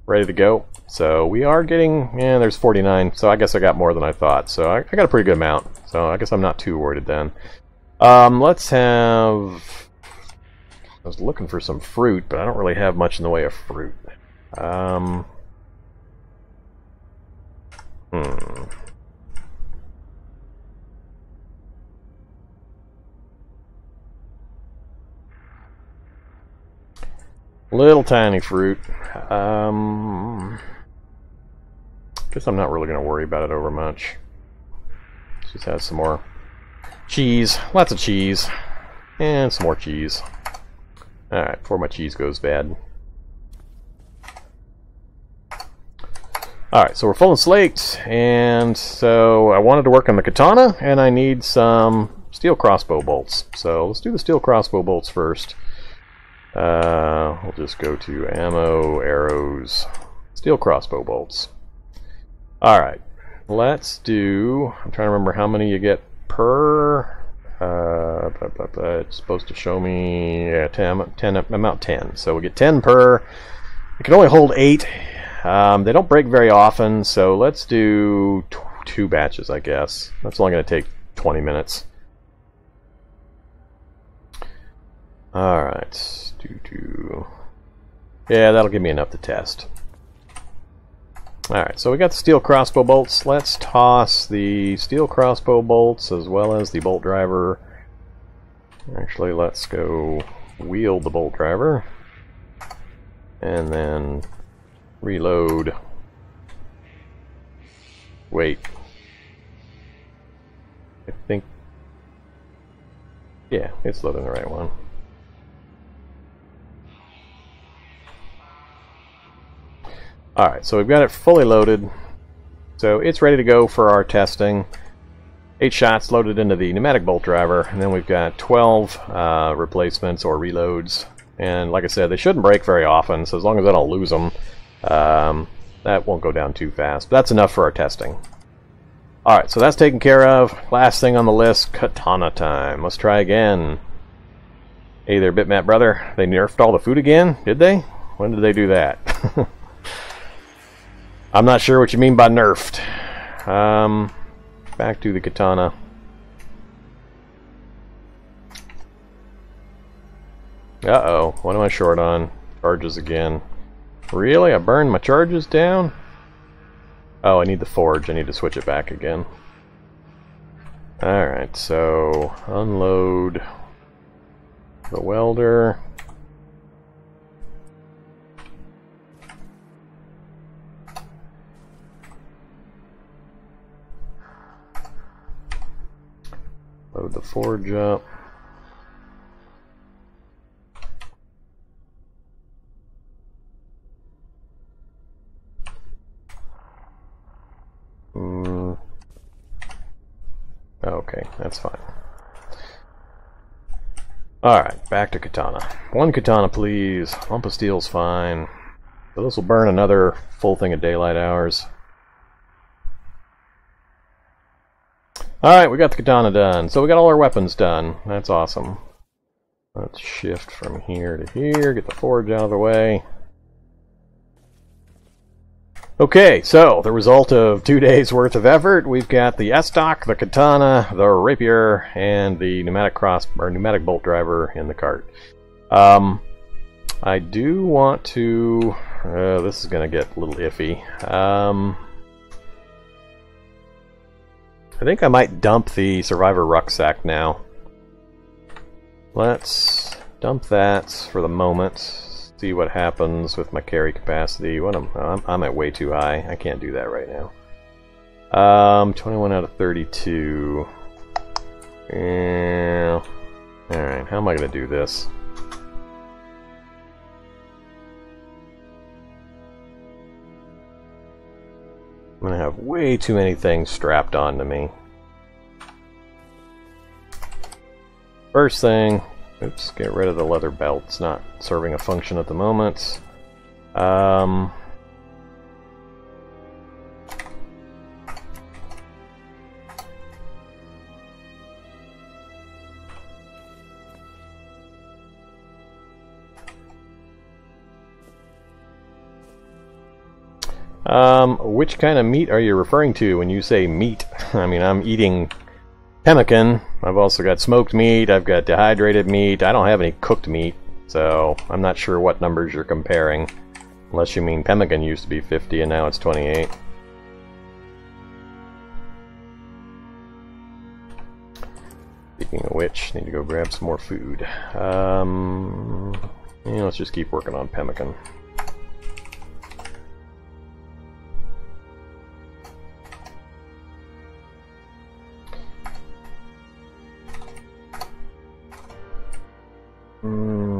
ready to go. So we are getting, there's 49, so I guess I got more than I thought. So I got a pretty good amount, so I guess I'm not too worried then. Let's have, I was looking for some fruit, but I don't really have much in the way of fruit. Little tiny fruit. Guess I'm not really going to worry about it over much. Let's just have some more cheese. Lots of cheese. And some more cheese. Alright, before my cheese goes bad. Alright, so we're full and slaked. And so I wanted to work on the katana, and I need some steel crossbow bolts. So let's do the steel crossbow bolts first. We'll just go to ammo, arrows, steel crossbow bolts. Alright, let's do, I'm trying to remember how many you get per, it's supposed to show me, yeah, 10, so we get 10 per. It can only hold 8. They don't break very often, so let's do 2 batches, I guess. That's only going to take 20 minutes. Alright. Yeah, that'll give me enough to test. Alright, so we got the steel crossbow bolts. Let's toss the steel crossbow bolts as well as the bolt driver. Actually, let's go wield the bolt driver. And then reload. Wait. I think... yeah, it's loading the right one. Alright, so we've got it fully loaded. So it's ready to go for our testing. 8 shots loaded into the pneumatic bolt driver, and then we've got 12 replacements or reloads. And like I said, they shouldn't break very often, so as long as I don't lose them, that won't go down too fast. But that's enough for our testing. Alright, so that's taken care of. Last thing on the list, katana time. Let's try again. Hey there, Bitmap brother. They nerfed all the food again? Did they? When did they do that? I'm not sure what you mean by nerfed. Back to the katana. Uh-oh, what am I short on? Charges again. Really? I burned my charges down? Oh, I need the forge. I need to switch it back again. Alright, so unload the welder. Load the forge up. Okay, that's fine. Alright, back to katana. 1 katana, please. Lump of steel's fine. So this will burn another full thing of daylight hours. Alright, we got the katana done. So we got all our weapons done. That's awesome. Let's shift from here to here, get the forge out of the way. Okay, so the result of 2 days worth of effort, we've got the S-stock, the katana, the rapier, and the pneumatic bolt driver in the cart. I do want to... this is going to get a little iffy. I think I might dump the survivor rucksack now. Let's dump that for the moment. See what happens with my carry capacity. I'm at way too high. I can't do that right now. 21 out of 32. Yeah. Alright, how am I going to do this? I'm gonna have way too many things strapped onto me. First thing, oops, get rid of the leather belt. It's not serving a function at the moment. Which kind of meat are you referring to when you say meat? I mean, I'm eating pemmican. I've also got smoked meat. I've got dehydrated meat. I don't have any cooked meat, so I'm not sure what numbers you're comparing. Unless you mean pemmican used to be 50 and now it's 28. Speaking of which, need to go grab some more food. Yeah, let's just keep working on pemmican.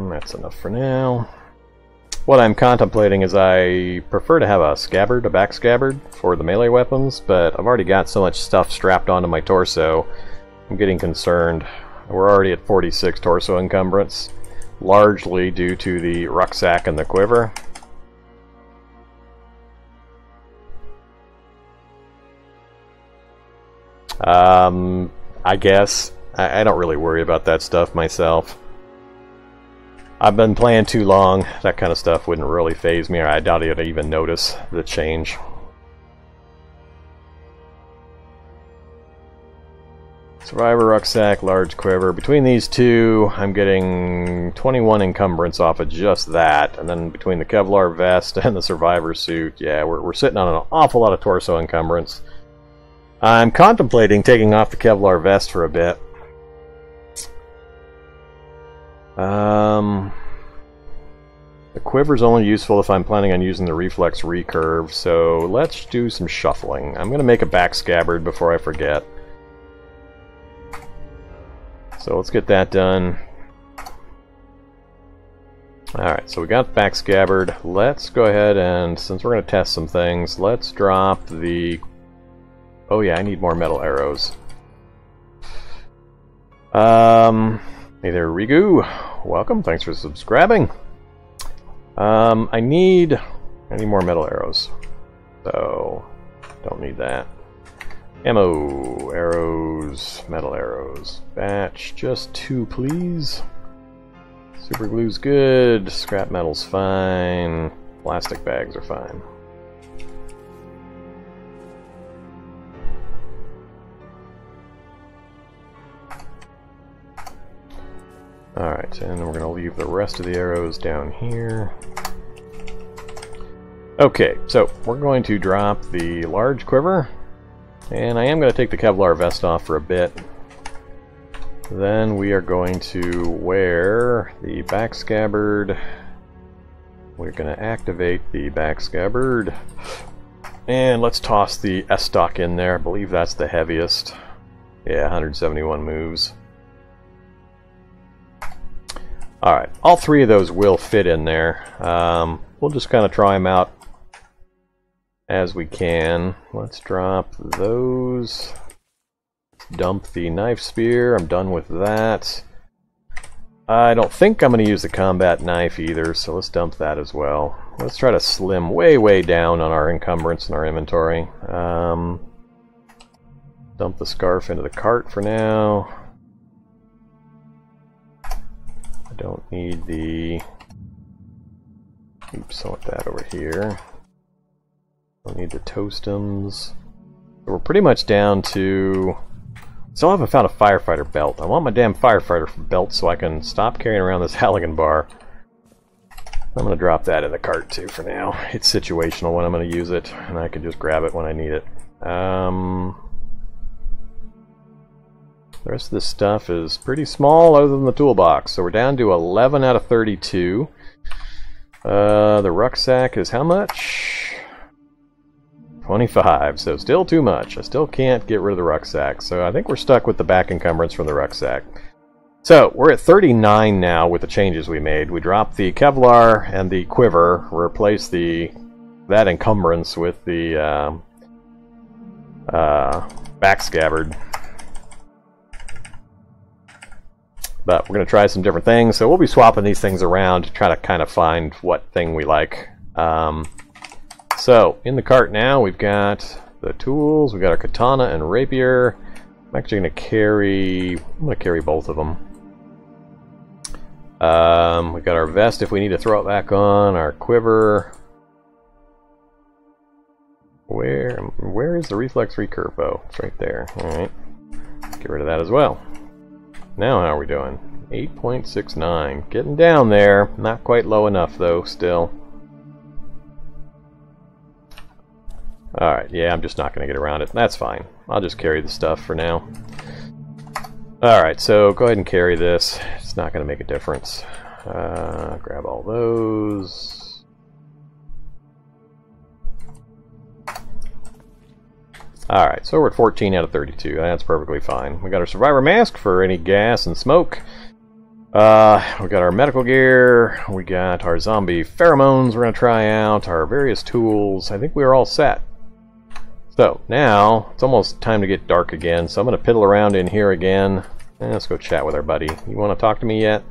That's enough for now. What I'm contemplating is I prefer to have a scabbard, a back scabbard, for the melee weapons, but I've already got so much stuff strapped onto my torso, I'm getting concerned. We're already at 46 torso encumbrance, largely due to the rucksack and the quiver. I guess. I don't really worry about that stuff myself. I've been playing too long. That kind of stuff wouldn't really faze me, or I doubt I'd even notice the change. Survivor rucksack, large quiver. Between these two, I'm getting 21 encumbrance off of just that. And then between the Kevlar vest and the survivor suit, yeah, we're sitting on an awful lot of torso encumbrance. I'm contemplating taking off the Kevlar vest for a bit. The quiver's only useful if I'm planning on using the reflex recurve, so let's do some shuffling. I'm going to make a back scabbard before I forget. So let's get that done. Alright, so we got the back scabbard. Let's go ahead and, since we're going to test some things, let's drop the... Oh yeah, I need more metal arrows. Hey there, Rigu. Welcome, thanks for subscribing. I need more metal arrows. So, don't need that. Ammo, arrows, metal arrows. Batch, just 2 please. Super glue's good, scrap metal's fine, plastic bags are fine. Alright, and we're going to leave the rest of the arrows down here. Okay, so we're going to drop the large quiver, and I am going to take the Kevlar vest off for a bit. Then we are going to wear the back scabbard. We're going to activate the back scabbard. And let's toss the S-stock in there. I believe that's the heaviest. Yeah, 171 moves. Alright, all 3 of those will fit in there. We'll just kind of try them out as we can. Let's drop those. Dump the knife spear. I'm done with that. I don't think I'm going to use the combat knife either, so let's dump that as well. Let's try to slim way down on our encumbrance in our inventory. Dump the scarf into the cart for now. I don't need the... Oops, I want that over here. Don't need the toastums. So we're pretty much down to... Still haven't found a firefighter belt. I want my damn firefighter belt so I can stop carrying around this Halligan bar. I'm going to drop that in the cart too for now. It's situational when I'm going to use it, and I can just grab it when I need it. The rest of this stuff is pretty small other than the toolbox. So we're down to 11 out of 32. The rucksack is how much? 25, so still too much. I still can't get rid of the rucksack, so I think we're stuck with the back encumbrance from the rucksack. So we're at 39 now with the changes we made. We dropped the Kevlar and the quiver, replaced that encumbrance with the back scabbard. But we're going to try some different things, so we'll be swapping these things around to try to kind of find what thing we like. So, in the cart now, we've got the tools, we've got our katana and rapier. I'm actually going to carry... I'm going to carry both of them. We've got our vest if we need to throw it back on, our quiver. Where is the reflex recurve bow? It's right there. Alright. Get rid of that as well. Now how are we doing? 8.69. Getting down there. Not quite low enough though, still. Alright, yeah, I'm just not going to get around it. That's fine. I'll just carry the stuff for now. Alright, so go ahead and carry this. It's not going to make a difference. Grab all those. Alright, so we're at 14 out of 32. That's perfectly fine. We got our survivor mask for any gas and smoke. We got our medical gear. We got our zombie pheromones we're going to try out. Our various tools. I think we're all set. So, now, it's almost time to get dark again, so I'm going to piddle around in here again. Let's go chat with our buddy. You want to talk to me yet?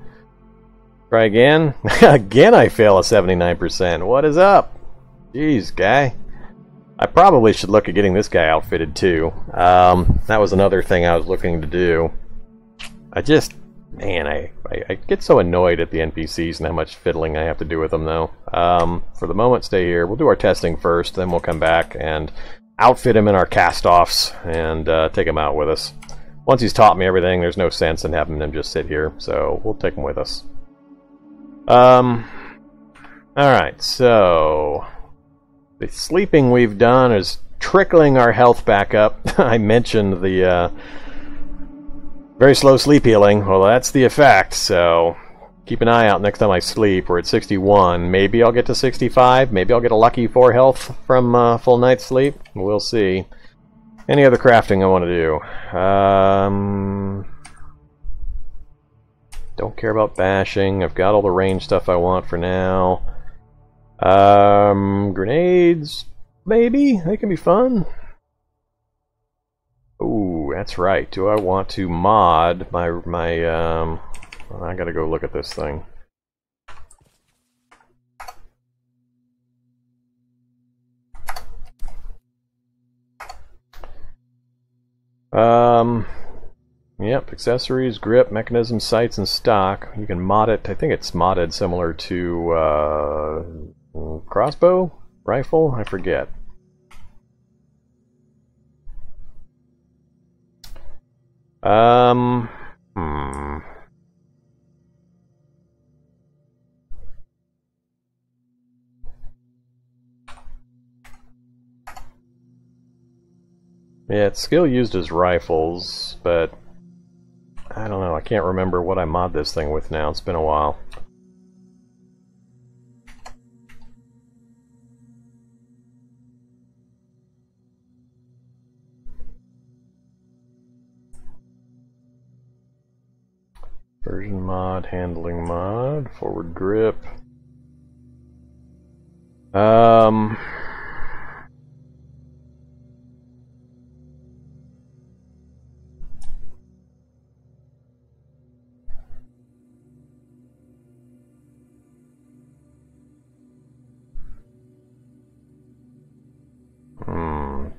Try again? Again I fail a 79%. What is up? Jeez, guy. I probably should look at getting this guy outfitted too. That was another thing I was looking to do. I get so annoyed at the NPCs and how much fiddling I have to do with them though. For the moment, stay here. We'll do our testing first, then we'll come back and outfit him in our cast-offs and take him out with us. Once he's taught me everything, there's no sense in having him just sit here, so we'll take him with us. Alright, so... the sleeping we've done is trickling our health back up. I mentioned the very slow sleep healing. Well, that's the effect, so keep an eye out next time I sleep. We're at 61. Maybe I'll get to 65. Maybe I'll get a lucky 4 health from full night's sleep. We'll see. Any other crafting I want to do? Don't care about bashing. I've got all the range stuff I want for now. Grenades, maybe? They can be fun. Ooh, that's right. Do I want to mod my I gotta go look at this thing. Yep, accessories, grip, mechanism, sights, and stock. You can mod it. I think it's modded similar to crossbow? Rifle? I forget. Yeah, it's still used as rifles, but I don't know, I can't remember what I mod this thing with now. It's been a while. Version mod, handling mod, forward grip.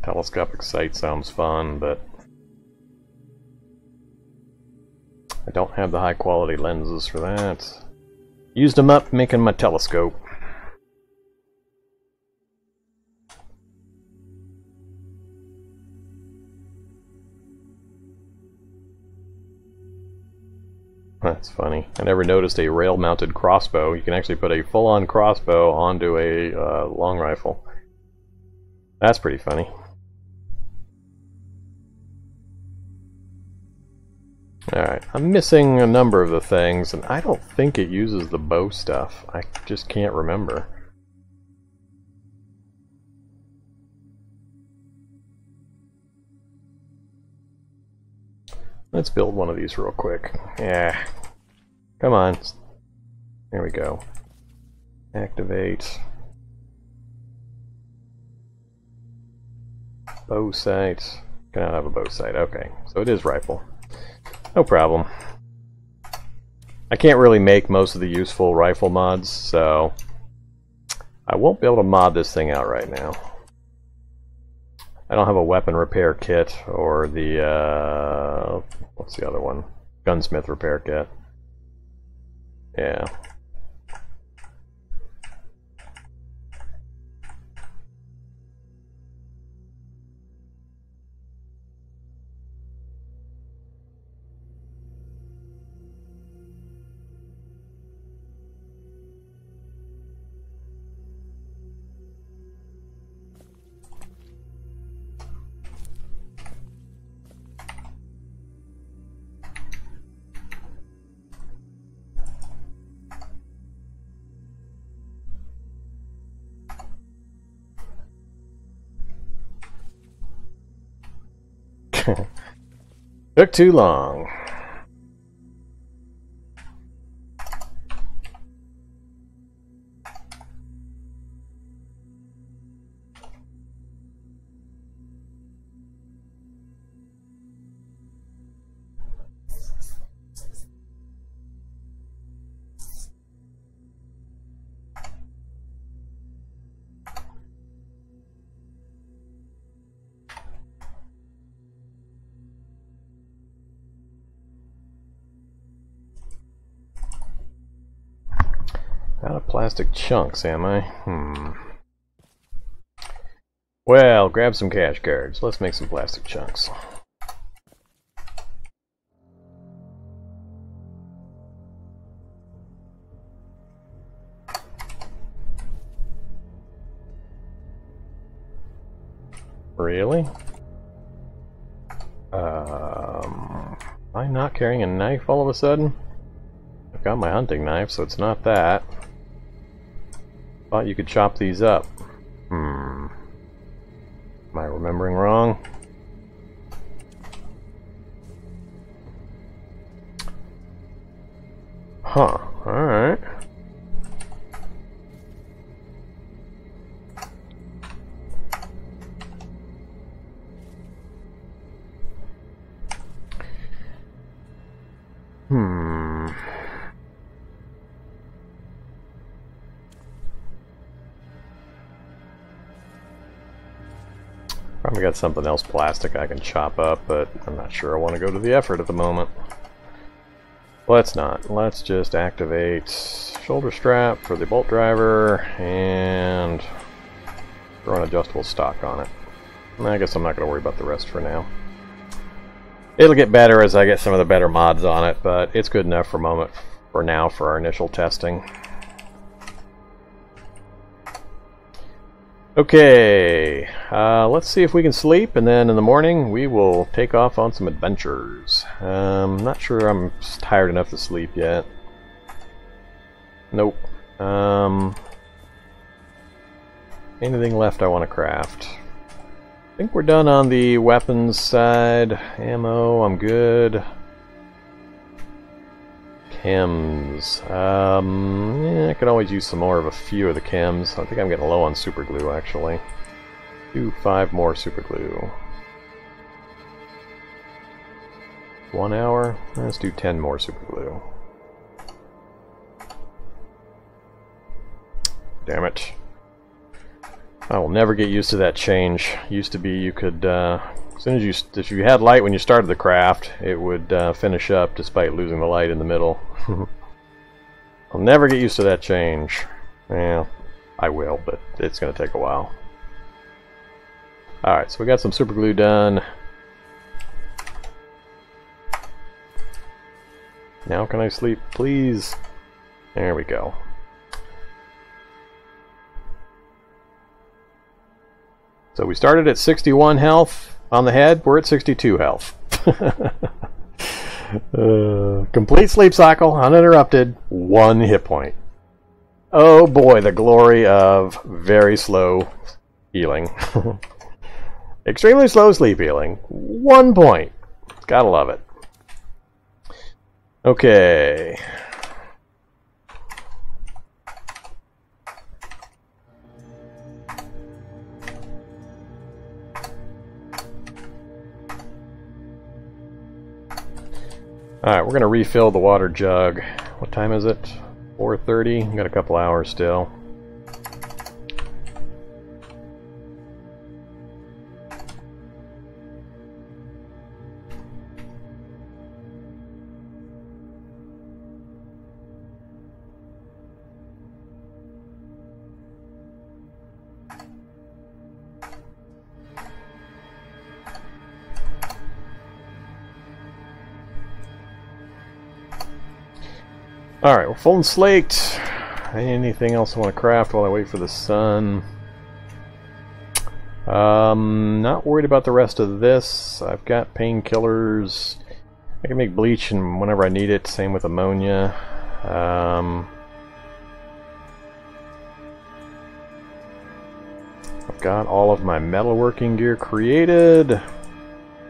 Telescopic sight sounds fun, but I don't have the high quality lenses for that. Used them up making my telescope. That's funny. I never noticed a rail-mounted crossbow. You can actually put a full-on crossbow onto a long rifle. That's pretty funny. Alright, I'm missing a number of the things, and I don't think it uses the bow stuff. I just can't remember. Let's build one of these real quick. Yeah. Come on. There we go. Activate. Bow sight. Cannot have a bow sight. Okay, so it is rifle. No problem. I can't really make most of the useful rifle mods, so I won't be able to mod this thing out right now. I don't have a weapon repair kit or the, what's the other one? Gunsmith repair kit. Yeah. Took too long. Out of plastic chunks, am I? Well, grab some cash cards. Let's make some plastic chunks. Really? Am I not carrying a knife all of a sudden? I've got my hunting knife, so it's not that. Thought you could chop these up. Am I remembering wrong? Huh, alright. Probably got something else plastic I can chop up, but I'm not sure I want to go to the effort at the moment. Let's not. Let's just activate shoulder strap for the bolt driver and throw an adjustable stock on it. I guess I'm not going to worry about the rest for now. It'll get better as I get some of the better mods on it, but it's good enough for now for our initial testing. Okay, let's see if we can sleep, and then in the morning we will take off on some adventures. I'm not sure I'm tired enough to sleep yet. Nope. Anything left I want to craft? I think we're done on the weapons side. Ammo, I'm good. Chems. Yeah, I could always use some more of a few of the chems. I think I'm getting low on super glue, actually. Do 5 more super glue. 1 hour? Let's do 10 more super glue. Damn it. I will never get used to that change. Used to be you could, as soon as if you had light when you started the craft, it would finish up despite losing the light in the middle. I'll never get used to that change. Well, I will, but it's going to take a while. Alright, so we got some super glue done. Now can I sleep, please? There we go. So we started at 61 health on the head, we're at 62 health. Complete sleep cycle, uninterrupted, 1 hit point. Oh boy, the glory of very slow healing. Extremely slow sleep healing. 1 point. Gotta love it. Okay. Alright, we're going to refill the water jug. What time is it? 4:30. Got a couple hours still. Alright, we're full and slaked. Anything else I want to craft while I wait for the sun? Not worried about the rest of this. I've got painkillers. I can make bleach and whenever I need it. Same with ammonia. I've got all of my metalworking gear created. I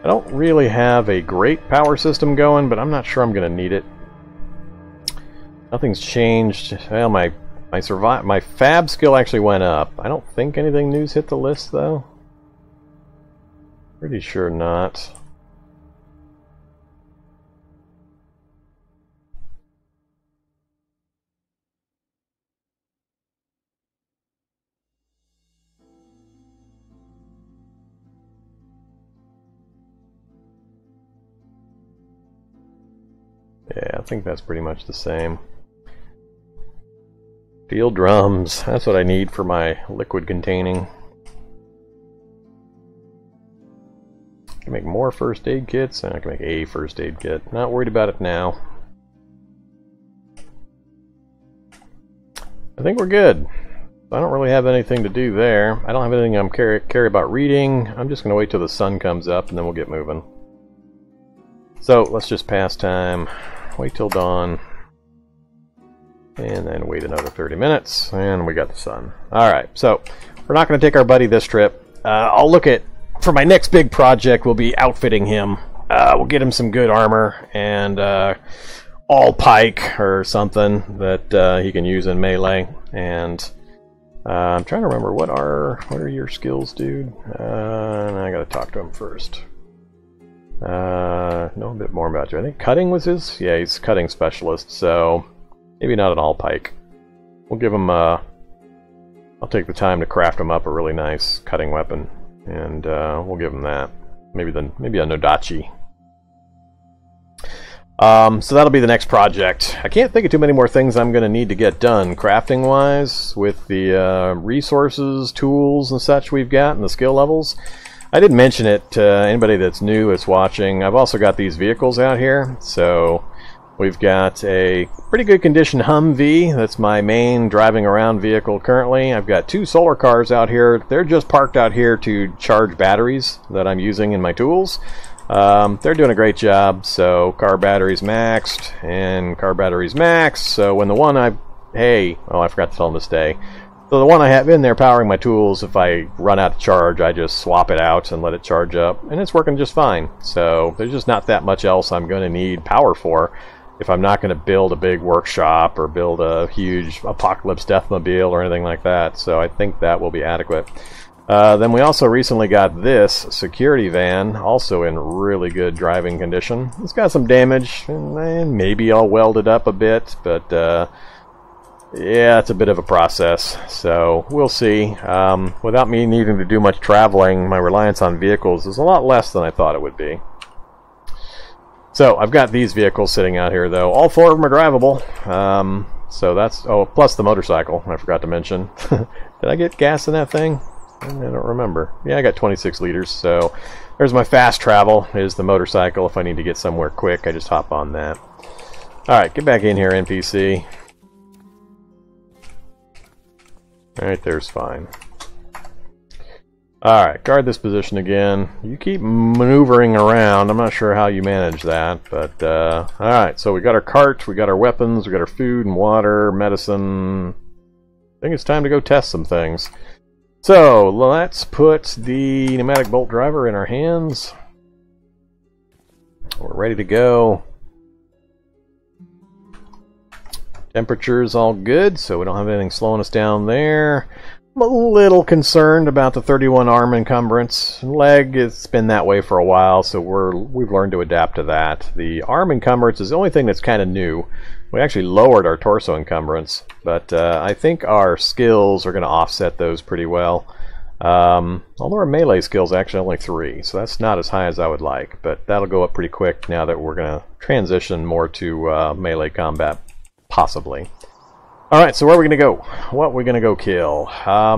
don't really have a great power system going, but I'm not sure I'm going to need it. Nothing's changed. Well, my fab skill actually went up. I don't think anything new's hit the list though. Pretty sure not. Yeah, I think that's pretty much the same. Field drums, that's what I need for my liquid containing. I can make more first aid kits, and I can make a first aid kit. Not worried about it now. I think we're good. I don't really have anything to do there. I don't have anything I'm care about reading. I'm just going to wait till the sun comes up, and then we'll get moving. So, let's just pass time. Wait till dawn. And then wait another 30 minutes, and we got the sun. Alright, so we're not going to take our buddy this trip. I'll look at, for my next big project, we'll be outfitting him. We'll get him some good armor, and all pike or something that he can use in melee. And I'm trying to remember, what are your skills, dude? I gotta talk to him first. Know a bit more about you. I think cutting was his? Yeah, he's cutting specialist, so maybe not an all pike. We'll give him I'll take the time to craft him up a really nice cutting weapon, and we'll give him that. Maybe a Nodachi. So that'll be the next project. I can't think of too many more things I'm going to need to get done crafting wise with the resources, tools, and such we've got, and the skill levels. I didn't mention it to anybody that's new that's watching. I've also got these vehicles out here. So we've got a pretty good condition Humvee. That's my main driving around vehicle currently. I've got 2 solar cars out here. They're just parked out here to charge batteries that I'm using in my tools. They're doing a great job. So car batteries maxed and car batteries maxed. So when the one I forgot to tell them to stay. So the one I have in there powering my tools, if I run out of charge, I just swap it out and let it charge up, and it's working just fine. So there's just not that much else I'm going to need power for if I'm not going to build a big workshop or build a huge apocalypse deathmobile or anything like that. So I think that will be adequate. Then we also recently got this security van, also in really good driving condition. It's got some damage, and maybe I'll weld it up a bit, but yeah, it's a bit of a process, so we'll see. Without me needing to do much traveling, my reliance on vehicles is a lot less than I thought it would be. So I've got these vehicles sitting out here, though. All 4 of them are drivable. So that's... Oh, plus the motorcycle, I forgot to mention. Did I get gas in that thing? I don't remember. Yeah, I got 26 liters, so there's my fast travel, is the motorcycle. If I need to get somewhere quick, I just hop on that. Alright, get back in here, NPC. Right there's fine. Alright, guard this position again. You keep maneuvering around. I'm not sure how you manage that, but alright, so we got our cart, we got our weapons, we got our food and water, medicine. I think it's time to go test some things. So, let's put the pneumatic bolt driver in our hands. We're ready to go. Temperature's all good, so we don't have anything slowing us down there. I'm a little concerned about the 31 arm encumbrance. Leg, it's been that way for a while, so we've learned to adapt to that. The arm encumbrance is the only thing that's kind of new. We actually lowered our torso encumbrance, but I think our skills are going to offset those pretty well. Although our melee skills are actually only 3, so that's not as high as I would like, but that'll go up pretty quick now that we're going to transition more to melee combat, possibly. Alright, so where are we going to go? What are we going to go kill? I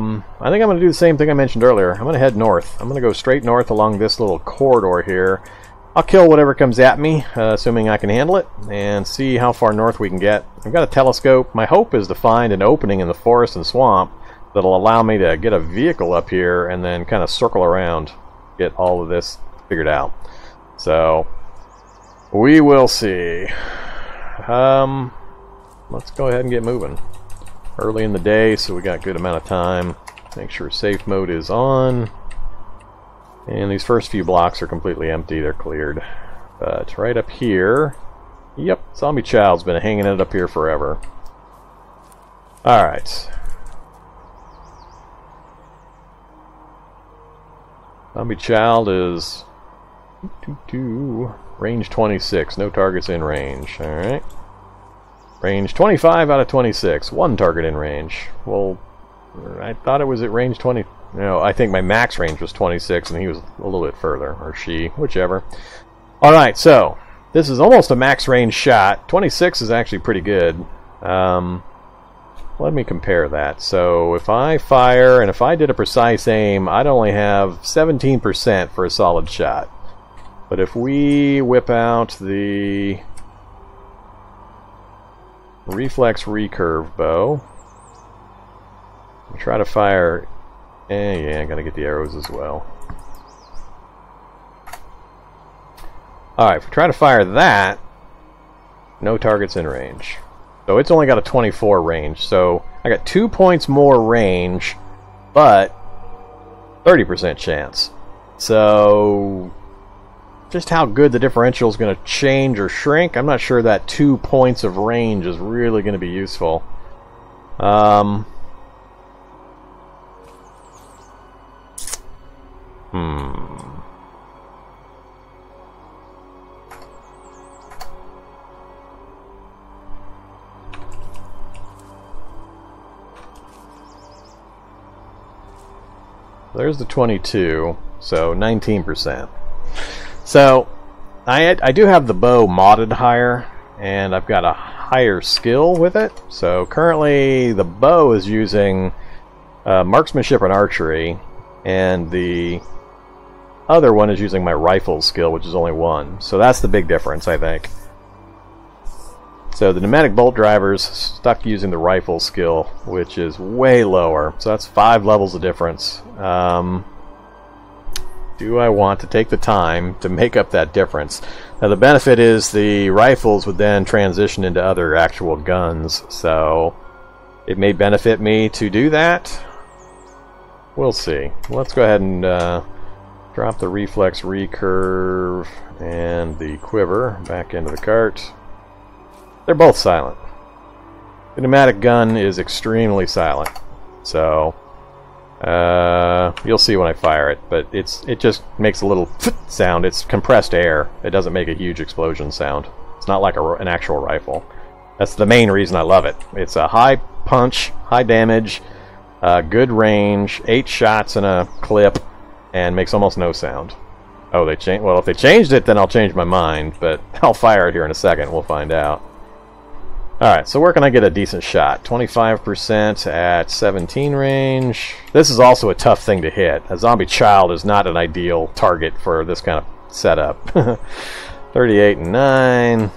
think I'm going to do the same thing I mentioned earlier. I'm going to head north. I'm going to go straight north along this little corridor here. I'll kill whatever comes at me, assuming I can handle it, and see how far north we can get. I've got a telescope. My hope is to find an opening in the forest and swamp that'll allow me to get a vehicle up here and then kind of circle around, get all of this figured out. So, we will see. Let's go ahead and get moving. Early in the day, so we got a good amount of time. Make sure safe mode is on. And these first few blocks are completely empty, they're cleared. But right up here, yep, Zombie Child's been hanging it up here forever. Alright. Zombie Child is range 26, no targets in range. Alright. Range 25 out of 26, 1 target in range. Well, I thought it was at range 20. No, I think my max range was 26 and he was a little bit further, or she, whichever. Alright, so this is almost a max range shot. 26 is actually pretty good. Let me compare that. So if I fire and if I did a precise aim, I'd only have 17% for a solid shot. But if we whip out the reflex recurve bow and try to fire, yeah, I gotta get the arrows as well. Alright, if we try to fire that, no targets in range. So it's only got a 24 range, so I got 2 points more range, but 30% chance. So just how good the differential is going to change or shrink, I'm not sure that 2 points of range is really going to be useful. There's the 22, so 19%. So, I do have the bow modded higher, and I've got a higher skill with it. So currently the bow is using marksmanship and archery, and the other one is using my rifle skill, which is only 1. So that's the big difference, I think. So the pneumatic bolt driver's stuck using the rifle skill, which is way lower. So that's 5 levels of difference. Do I want to take the time to make up that difference? Now the benefit is the rifles would then transition into other actual guns, so it may benefit me to do that. We'll see. Let's go ahead and drop the reflex recurve and the quiver back into the cart. They're both silent. The pneumatic gun is extremely silent, so you'll see when I fire it, but it just makes a little sound. It's compressed air. It doesn't make a huge explosion sound. It's not like an actual rifle. That's the main reason I love it. It's a high punch, high damage, good range, 8 shots in a clip, and makes almost no sound. Oh, they changed. Well, if they changed it, then I'll change my mind, but I'll fire it here in a second. We'll find out. Alright, so where can I get a decent shot? 25% at 17 range. This is also a tough thing to hit. A zombie child is not an ideal target for this kind of setup. 38 and 9.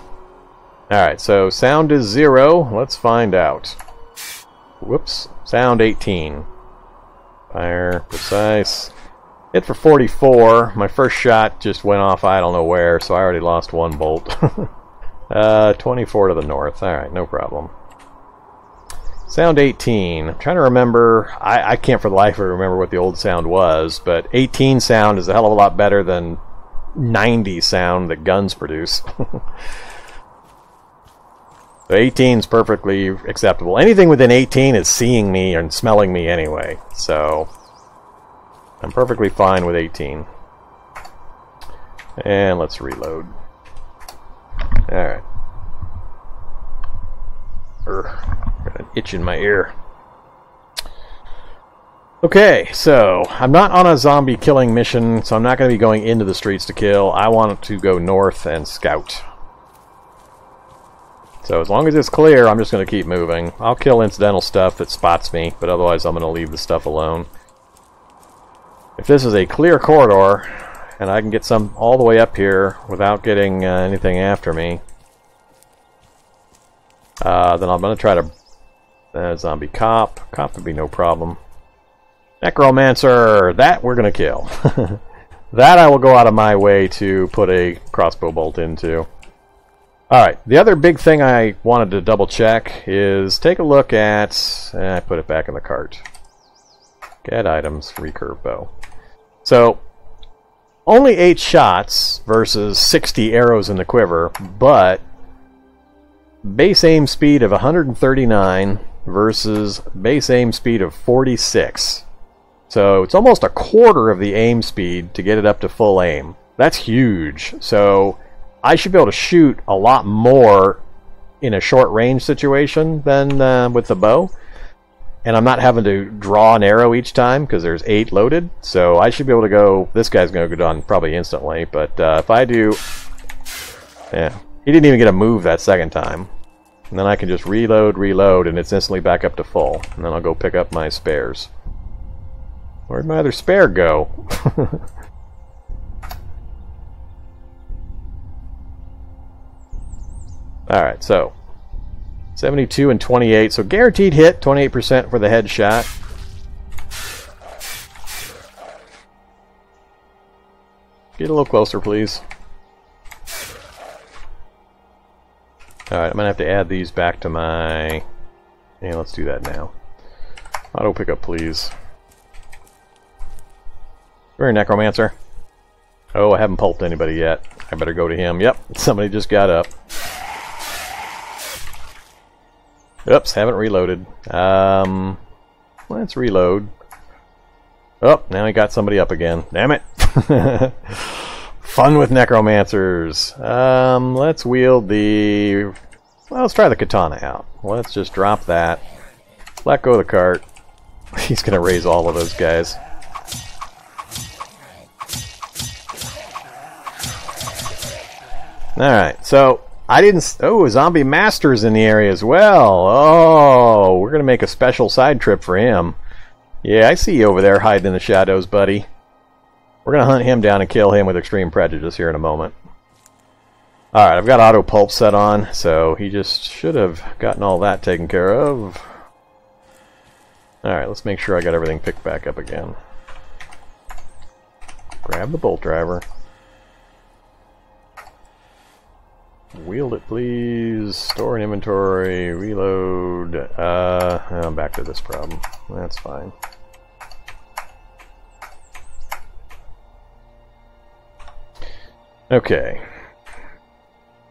Alright, so sound is 0. Let's find out. Whoops. Sound 18. Fire. Precise. Hit for 44. My first shot just went off I don't know where, so I already lost 1 bolt. 24 to the north. Alright, no problem. Sound 18. I'm trying to remember. I can't for the life of me remember what the old sound was, but 18 sound is a hell of a lot better than 90 sound that guns produce. So 18 is perfectly acceptable. Anything within 18 is seeing me and smelling me anyway. So I'm perfectly fine with 18. And let's reload. Alright. Got an itch in my ear. Okay, so I'm not on a zombie killing mission, so I'm not going to be going into the streets to kill. I want to go north and scout. So as long as it's clear, I'm just going to keep moving. I'll kill incidental stuff that spots me, but otherwise I'm going to leave the stuff alone. If this is a clear corridor, and I can get some all the way up here without getting anything after me, then I'm going to try to... zombie cop. Cop would be no problem. Necromancer! That we're going to kill. That I will go out of my way to put a crossbow bolt into. Alright, the other big thing I wanted to double check is take a look at... I put it back in the cart. Get items, recurve bow. So, only 8 shots versus 60 arrows in the quiver, but base aim speed of 139 versus base aim speed of 46. So it's almost a quarter of the aim speed to get it up to full aim. That's huge. So I should be able to shoot a lot more in a short range situation than with the bow. And I'm not having to draw an arrow each time because there's 8 loaded. So I should be able to go... This guy's going to go down probably instantly. But if I do... Yeah, he didn't even get a move that second time. And then I can just reload, and it's instantly back up to full. And then I'll go pick up my spares. Where'd my other spare go? Alright, so 72 and 28, so guaranteed hit, 28% for the headshot. Get a little closer, please. Alright, I'm gonna have to add these back to my... Yeah, let's do that now. Auto pickup, please. Very Necromancer. Oh, I haven't pulped anybody yet. I better go to him. Yep, somebody just got up. Oops, haven't reloaded. Let's reload. Oh, now he got somebody up again. Damn it. Fun with Necromancers. Let's wield the... Well, let's try the katana out. Let's just drop that. Let go of the cart. He's going to raise all of those guys. Alright, so I didn't... Oh, Zombie Master's in the area as well. Oh, we're going to make a special side trip for him. Yeah, I see you over there hiding in the shadows, buddy. We're going to hunt him down and kill him with Extreme Prejudice here in a moment. Alright, I've got auto pulp set on, so he just should have gotten all that taken care of. Alright, let's make sure I got everything picked back up again. Grab the bolt driver. Wield it, please. Store in inventory. Reload. I'm back to this problem. That's fine. Okay.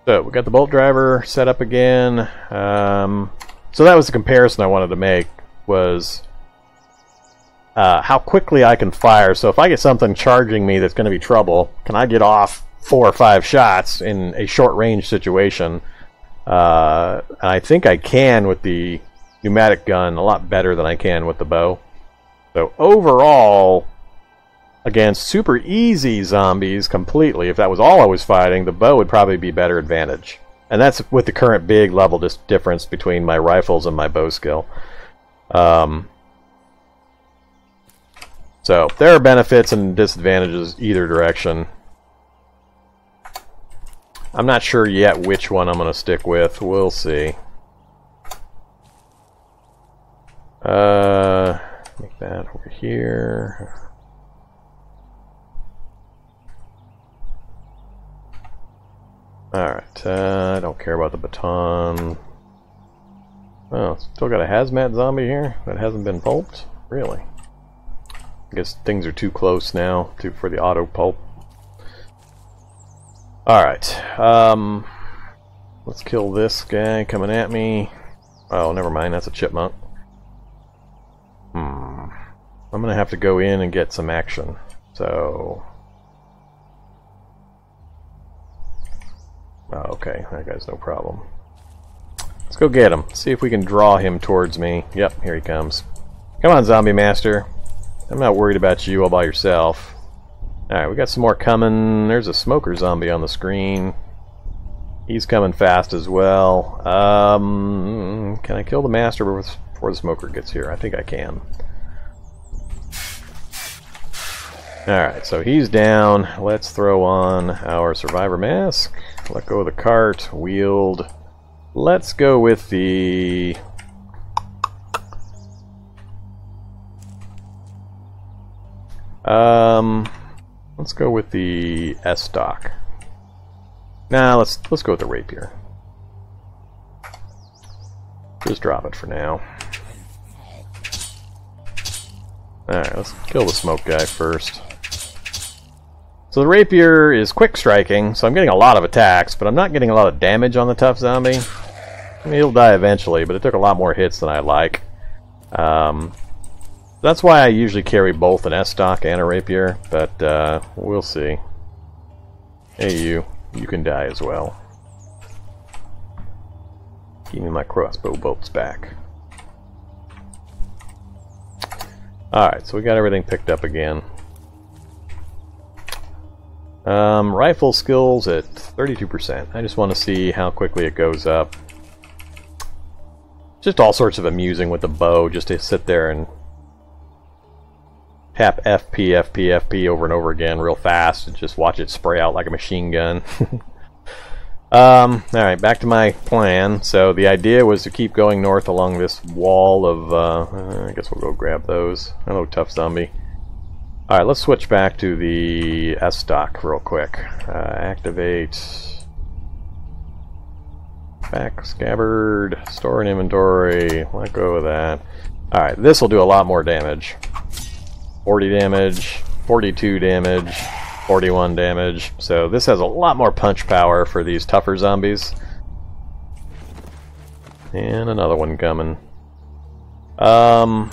So, we got the bolt driver set up again. So that was the comparison I wanted to make, was how quickly I can fire. So if I get something charging me that's going to be trouble, can I get off 4 or 5 shots in a short range situation? I think I can with the pneumatic gun a lot better than I can with the bow. So overall, against super easy zombies completely, if that was all I was fighting, the bow would probably be better advantage. And that's with the current big level difference between my rifles and my bow skill. So there are benefits and disadvantages either direction. I'm not sure yet which one I'm going to stick with. We'll see. Make that over here. Alright, I don't care about the baton. Oh, still got a hazmat zombie here that hasn't been pulped? Really? I guess things are too close now for the auto pulp. Alright, let's kill this guy coming at me. Oh, never mind, that's a chipmunk. I'm gonna have to go in and get some action. So... oh, okay, that guy's no problem. Let's go get him. See if we can draw him towards me. Yep, here he comes. Come on, Zombie Master. I'm not worried about you all by yourself. Alright, we got some more coming. There's a smoker zombie on the screen. He's coming fast as well. Can I kill the Master before the smoker gets here? I think I can. Alright, so he's down. Let's throw on our Survivor Mask. Let go of the cart. Wield. Let's go with the... let's go with the S-Stock. Nah, let's go with the Rapier. Just drop it for now. Alright, let's kill the smoke guy first. So the Rapier is quick striking, so I'm getting a lot of attacks, but I'm not getting a lot of damage on the tough zombie. I mean, he'll die eventually, but it took a lot more hits than I like. That's why I usually carry both an S-Stock and a Rapier, but we'll see. Hey you can die as well. Give me my crossbow bolts back. Alright, so we got everything picked up again. Rifle skills at 32%. I just want to see how quickly it goes up. Just all sorts of amusing with the bow, just to sit there and tap FP, FP, FP over and over again real fast and just watch it spray out like a machine gun. Alright, back to my plan. So the idea was to keep going north along this wall of, I guess we'll go grab those. Hello, tough zombie. Alright, let's switch back to the S-Stock real quick. Activate. Back, Scabbard, store in inventory, let go of that. Alright, this will do a lot more damage. 40 damage, 42 damage, 41 damage. So this has a lot more punch power for these tougher zombies. And another one coming. I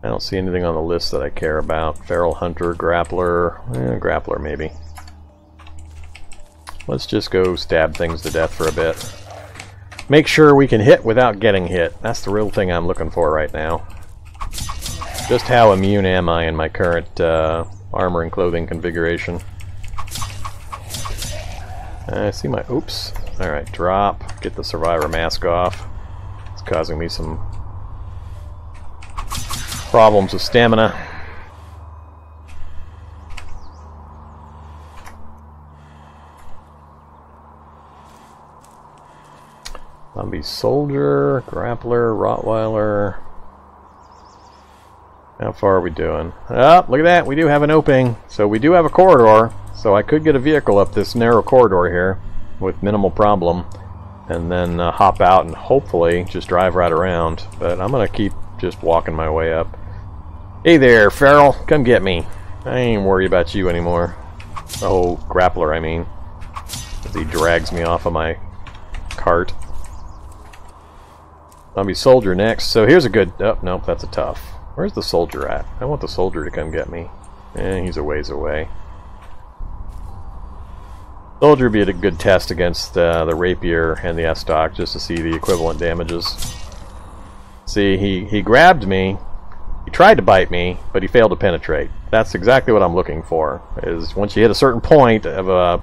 don't see anything on the list that I care about. Feral Hunter, Grappler, Grappler maybe. Let's just go stab things to death for a bit. Make sure we can hit without getting hit. That's the real thing I'm looking for right now. Just how immune am I in my current armor and clothing configuration? I see my... oops. Alright, drop. Get the Survivor Mask off. It's causing me some problems with stamina. Zombie Soldier, Grappler, Rottweiler. How far are we doing? Oh, look at that, we do have an opening. So we do have a corridor, so I could get a vehicle up this narrow corridor here with minimal problem, and then hop out and hopefully just drive right around. But I'm gonna keep just walking my way up. Hey there, Feral, come get me. I ain't worried about you anymore. Oh, Grappler, I mean. As he drags me off of my cart. Zombie Soldier next. So here's a good... oh, nope, that's a tough. Where's the Soldier at? I want the Soldier to come get me. He's a ways away. Soldier would be a good test against the Rapier and the S-Stock, just to see the equivalent damages. See, he grabbed me. He tried to bite me, but he failed to penetrate. That's exactly what I'm looking for. Is once you hit a certain point of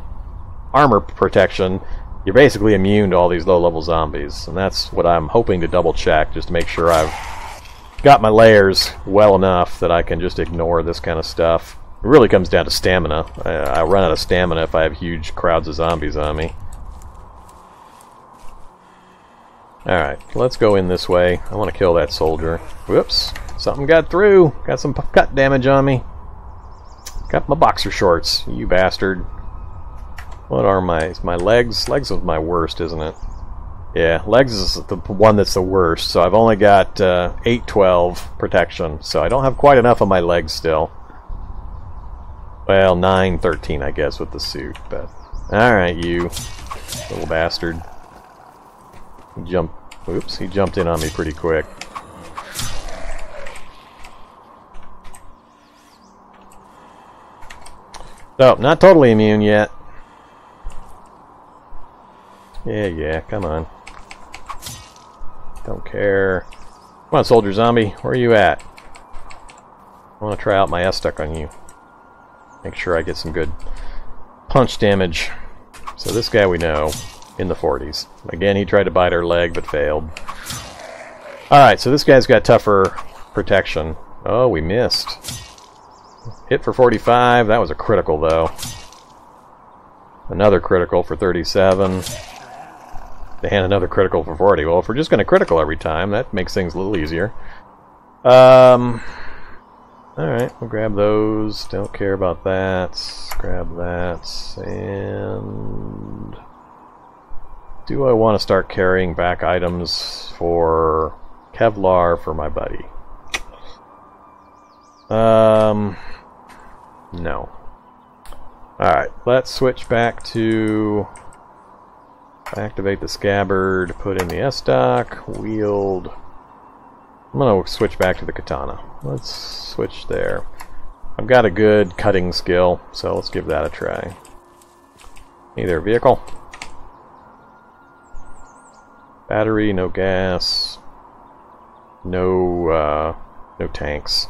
armor protection, you're basically immune to all these low-level zombies. And that's what I'm hoping to double-check, just to make sure I've got my layers well enough that I can just ignore this kind of stuff. It really comes down to stamina. I run out of stamina if I have huge crowds of zombies on me. Alright, let's go in this way. I want to kill that soldier. Whoops. Something got through. Got some cut damage on me. Got my boxer shorts, you bastard. What are my legs? Legs is my worst, isn't it? Yeah, legs is the one that's the worst. So I've only got 8-12 protection. So I don't have quite enough of my legs still. Well, 9-13 I guess with the suit. But alright, you. Little bastard. Oops, he jumped in on me pretty quick. So, not totally immune yet. Yeah, come on. Don't care. Come on, soldier zombie, where are you at? I want to try out my S-Stuck on you. Make sure I get some good punch damage. So this guy we know, in the 40s. Again, he tried to bite our leg, but failed. Alright, so this guy's got tougher protection. Oh, we missed. Hit for 45, that was a critical though. Another critical for 37. And another critical for 40. Well, if we're just going to critical every time, that makes things a little easier. Alright, we'll grab those. Don't care about that. Grab that. And do I want to start carrying back items for Kevlar for my buddy? No. Alright, let's switch back to activate the Scabbard, put in the S-Stock, wield. I'm going to switch back to the katana. Let's switch there. I've got a good cutting skill, so let's give that a try. Either vehicle. Battery, no gas. No tanks.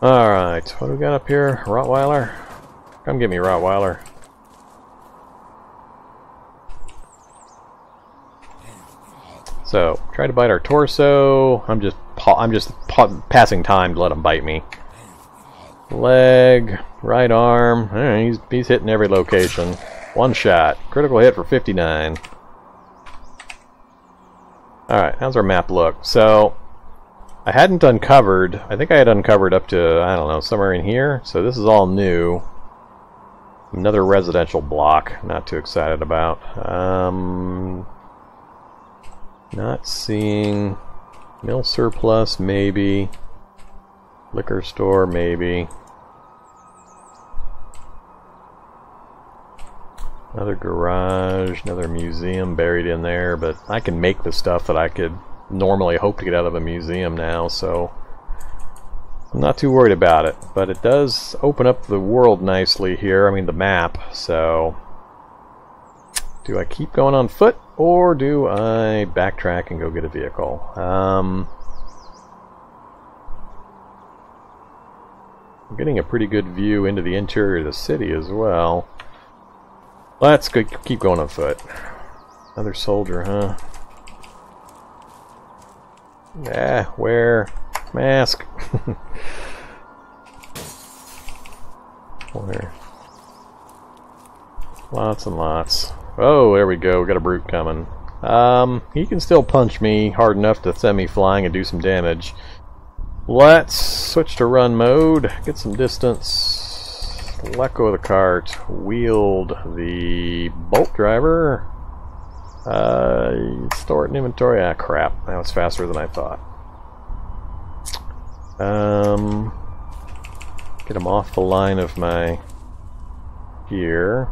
Alright, what do we got up here? Rottweiler? Come get me, Rottweiler. So, try to bite our torso. I'm just passing time to let him bite me. Leg, right arm. He's hitting every location. One shot. Critical hit for 59. Alright, how's our map look? So, I hadn't uncovered, I think I had uncovered up to, I don't know, somewhere in here. So this is all new. Another residential block, not too excited about. Not seeing mill surplus, maybe. Liquor store, maybe. Another garage, another museum buried in there, but I can make the stuff that I could normally hope to get out of a museum now, so I'm not too worried about it. But it does open up the world nicely here, I mean the map, so do I keep going on foot or do I backtrack and go get a vehicle? I'm getting a pretty good view into the interior of the city as well. Let's keep going on foot. Another soldier, huh? Yeah, wear mask. Where? Lots and lots. Oh, there we go. We got a brute coming. He can still punch me hard enough to send me flying and do some damage. Let's switch to run mode. Get some distance. Let go of the cart. Wield the bolt driver. Store it in inventory. Ah, crap. That was faster than I thought. Get him off the line of my gear.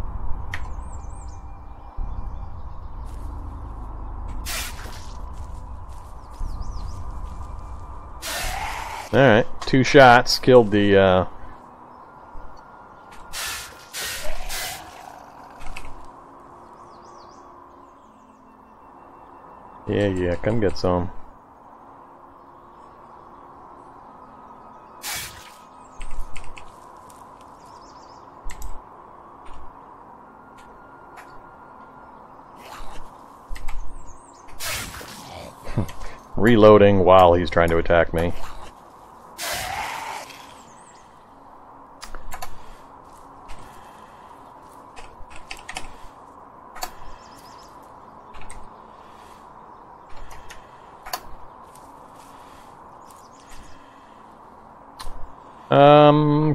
Alright, 2 shots. Killed the, Yeah, come get some. Reloading while he's trying to attack me.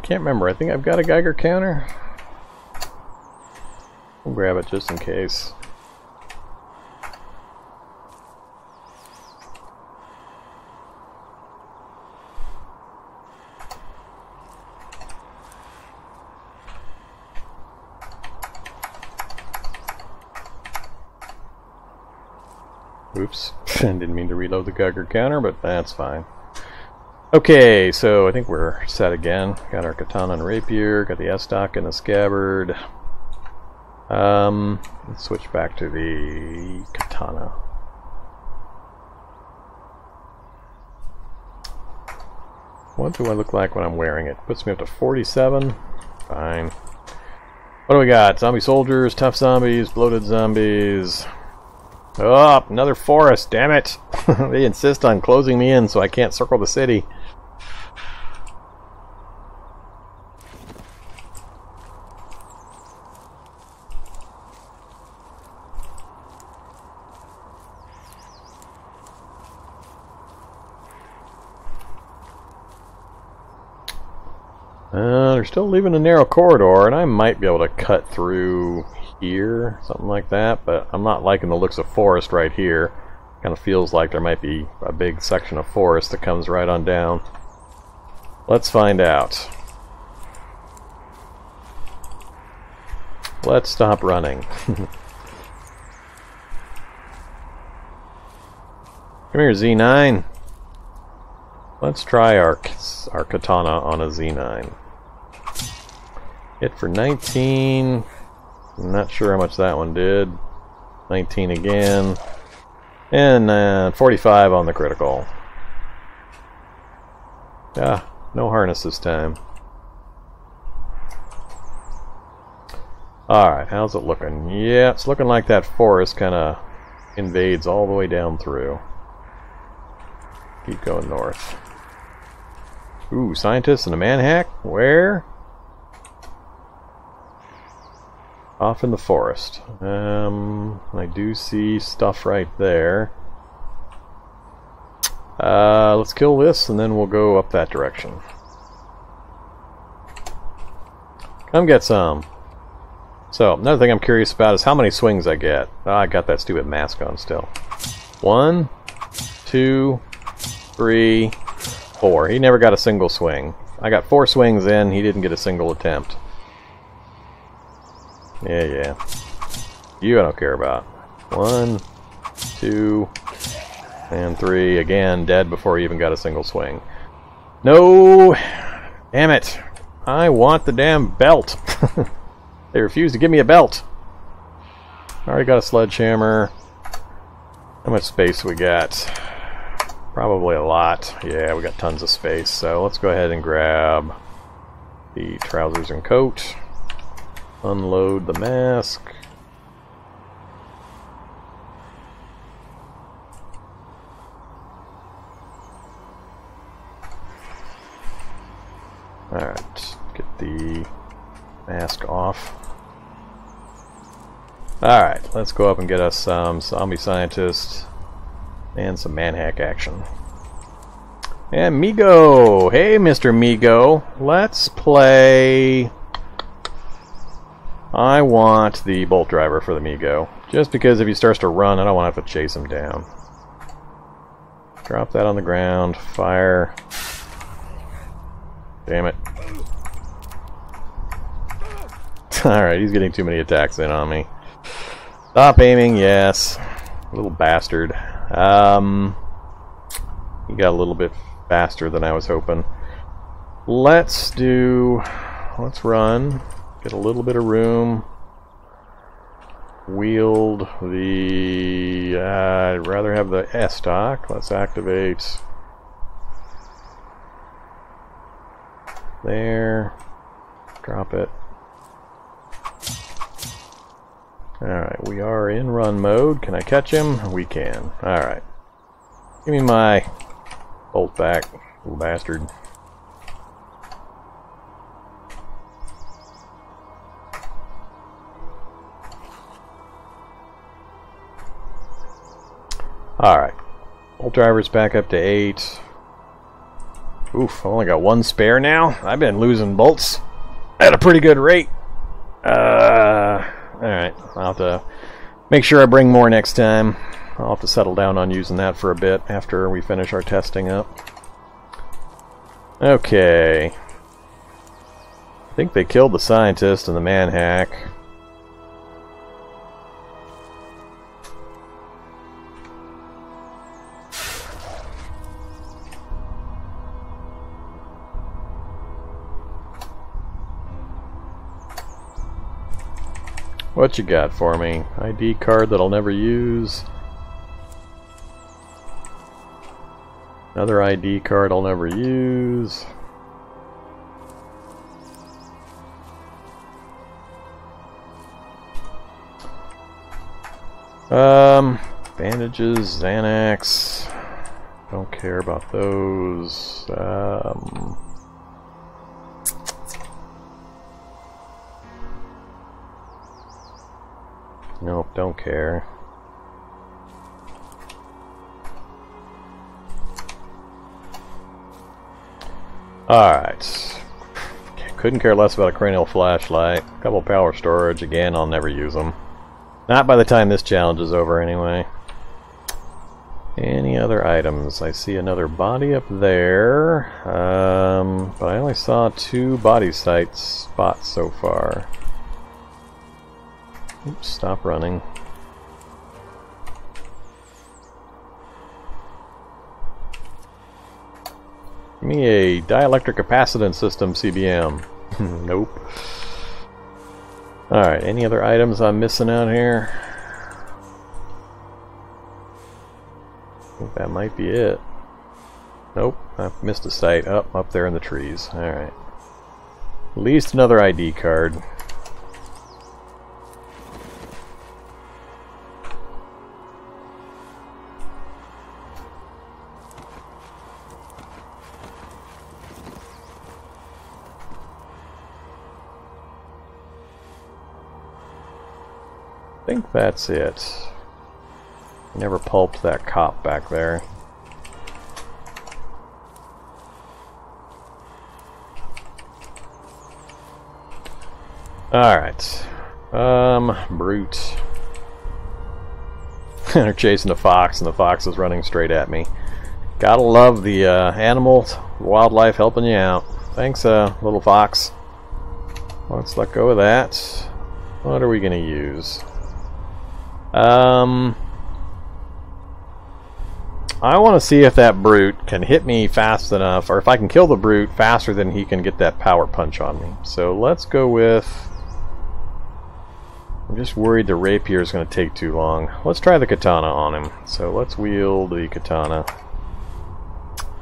Can't remember. I think I've got a Geiger counter. We'll grab it just in case. Oops, didn't mean to reload the Gugger counter, but that's fine. Okay, so I think we're set again. Got our katana and rapier, got the S-stock and the scabbard. Let's switch back to the katana. What do I look like when I'm wearing it? Puts me up to 47. Fine. What do we got? Zombie soldiers, tough zombies, bloated zombies. Oh, another forest, damn it! They insist on closing me in so I can't circle the city. They're still leaving a narrow corridor, and I might be able to cut through here, something like that, but I'm not liking the looks of forest right here. Kind of feels like there might be a big section of forest that comes right on down. Let's find out. Let's stop running. Come here, Z9. Let's try our katana on a Z9. Hit for 19. I'm not sure how much that one did. 19 again. And 45 on the critical. Ah, no harness this time. Alright, how's it looking? Yeah, it's looking like that forest kind of invades all the way down through. Keep going north. Ooh, scientist and a manhack? Where? Off in the forest. I do see stuff right there. Let's kill this and then we'll go up that direction. Come get some. So, another thing I'm curious about is how many swings I get. Oh, I got that stupid mask on still. 1, 2, 3, 4. He never got a single swing. I got 4 swings in, he didn't get a single attempt. Yeah. You I don't care about. 1, 2, and 3. Again, dead before he even got a single swing. No! Damn it! I want the damn belt! They refuse to give me a belt! Already got a sledgehammer. How much space we got? Probably a lot. Yeah, we got tons of space. So let's go ahead and grab the trousers and coat. Unload the mask. Alright, get the mask off. Alright, let's go up and get us some zombie scientists and some manhack action. And Migo! Hey, Mr. Migo! Let's play... I want the bolt driver for the Migo. Just because if he starts to run, I don't want to have to chase him down. Drop that on the ground. Fire. Damn it. Alright, he's getting too many attacks in on me. Stop aiming, yes. Little bastard. He got a little bit faster than I was hoping. Let's run. Get a little bit of room. Wield the... I'd rather have the S-stock. Let's activate... There. Drop it. Alright, we are in run mode. Can I catch him? We can. Alright. Give me my bolt back, little bastard. Alright. Bolt driver's back up to 8. Oof, I only got 1 spare now. I've been losing bolts at a pretty good rate. Alright, I'll have to make sure I bring more next time. I'll have to settle down on using that for a bit after we finish our testing up. Okay. I think they killed the scientist and the manhack. What you got for me? ID card that I'll never use. Another ID card I'll never use. Bandages, Xanax. Don't care about those. Nope, don't care. Alright. Couldn't care less about a cranial flashlight. Couple power storage. Again, I'll never use them. Not by the time this challenge is over, anyway. Any other items? I see another body up there. But I only saw 2 body site spots so far. Oops, stop running. Give me a dielectric capacitance system CBM. Nope. Alright, any other items I'm missing out here? I think that might be it. Nope, I've missed a site. Up there in the trees. Alright. At least another ID card. I think that's it. Never pulped that cop back there. Alright. Brute. They're chasing a fox and the fox is running straight at me. Gotta love the animals, wildlife helping you out. Thanks, little fox. Let's let go of that. What are we gonna use? I want to see if that brute can hit me fast enough, or if I can kill the brute faster than he can get that power punch on me. So let's go with... I'm just worried the rapier is going to take too long. Let's try the katana on him. So let's wield the katana.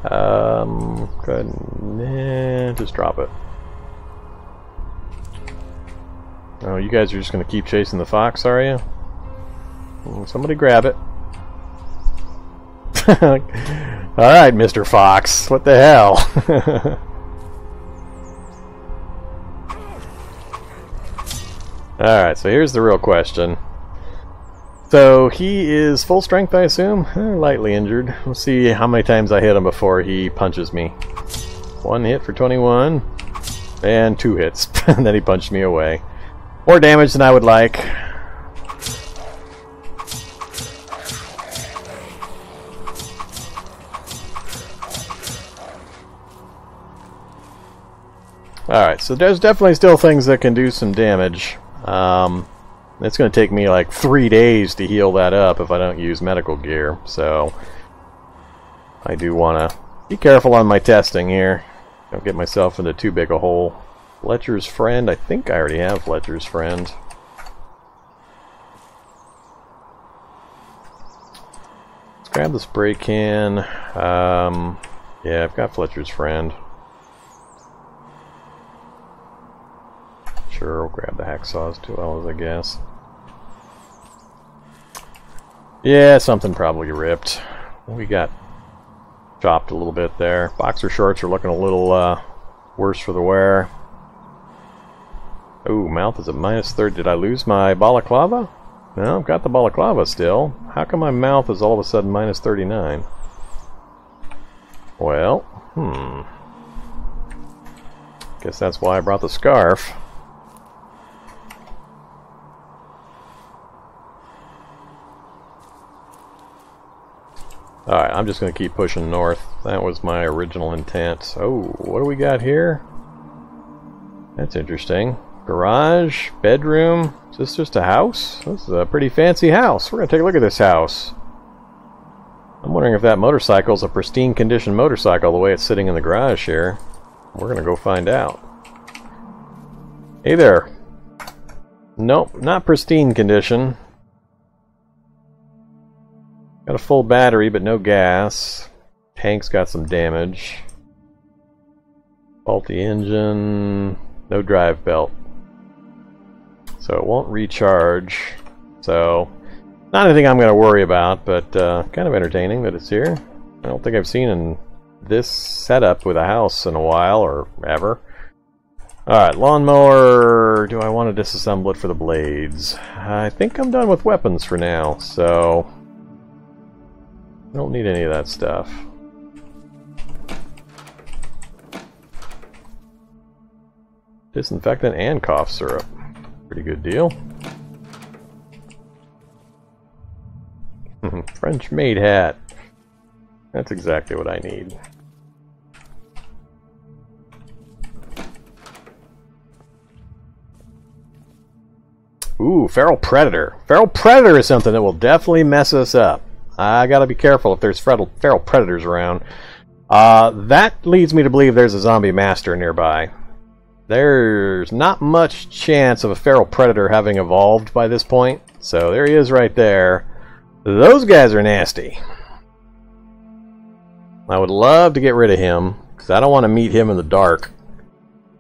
Go ahead and just drop it. Oh, you guys are just going to keep chasing the fox, are you? Somebody grab it. Alright, Mr. Fox. What the hell? Alright, so here's the real question. So he is full strength, I assume? Lightly injured. We'll see how many times I hit him before he punches me. 1 hit for 21. And 2 hits. And then he punched me away. More damage than I would like. Alright, so there's definitely still things that can do some damage. It's going to take me like 3 days to heal that up if I don't use medical gear, so I do want to be careful on my testing here. Don't get myself into too big a hole. Fletcher's Friend, I think I already have Fletcher's Friend. Let's grab the spray can. Yeah, I've got Fletcher's Friend. Sure, we'll grab the hacksaws too, well, I guess. Yeah, something probably ripped. We got chopped a little bit there. Boxer shorts are looking a little worse for the wear. Ooh, mouth is at -30. Did I lose my balaclava? No, I've got the balaclava still. How come my mouth is all of a sudden -39? Well, guess that's why I brought the scarf. Alright, I'm just going to keep pushing north. That was my original intent. Oh, what do we got here? That's interesting. Garage, bedroom. Is this just a house? This is a pretty fancy house. We're going to take a look at this house. I'm wondering if that motorcycle is a pristine condition motorcycle the way it's sitting in the garage here. We're going to go find out. Hey there, Nope, not pristine condition. Got a full battery, but no gas. Tank's got some damage. Faulty engine. No drive belt. So it won't recharge. So, not anything I'm going to worry about, but kind of entertaining that it's here. I don't think I've seen in this setup with a house in a while, or ever. Alright, lawnmower. Do I want to disassemble it for the blades? I think I'm done with weapons for now, so I don't need any of that stuff. Disinfectant and cough syrup. Pretty good deal. French maid hat. That's exactly what I need. Ooh, feral predator. Feral predator is something that will definitely mess us up. I gotta be careful if there's feral predators around. That leads me to believe there's a zombie master nearby. There's not much chance of a feral predator having evolved by this point. So there he is right there. Those guys are nasty. I would love to get rid of him, because I don't want to meet him in the dark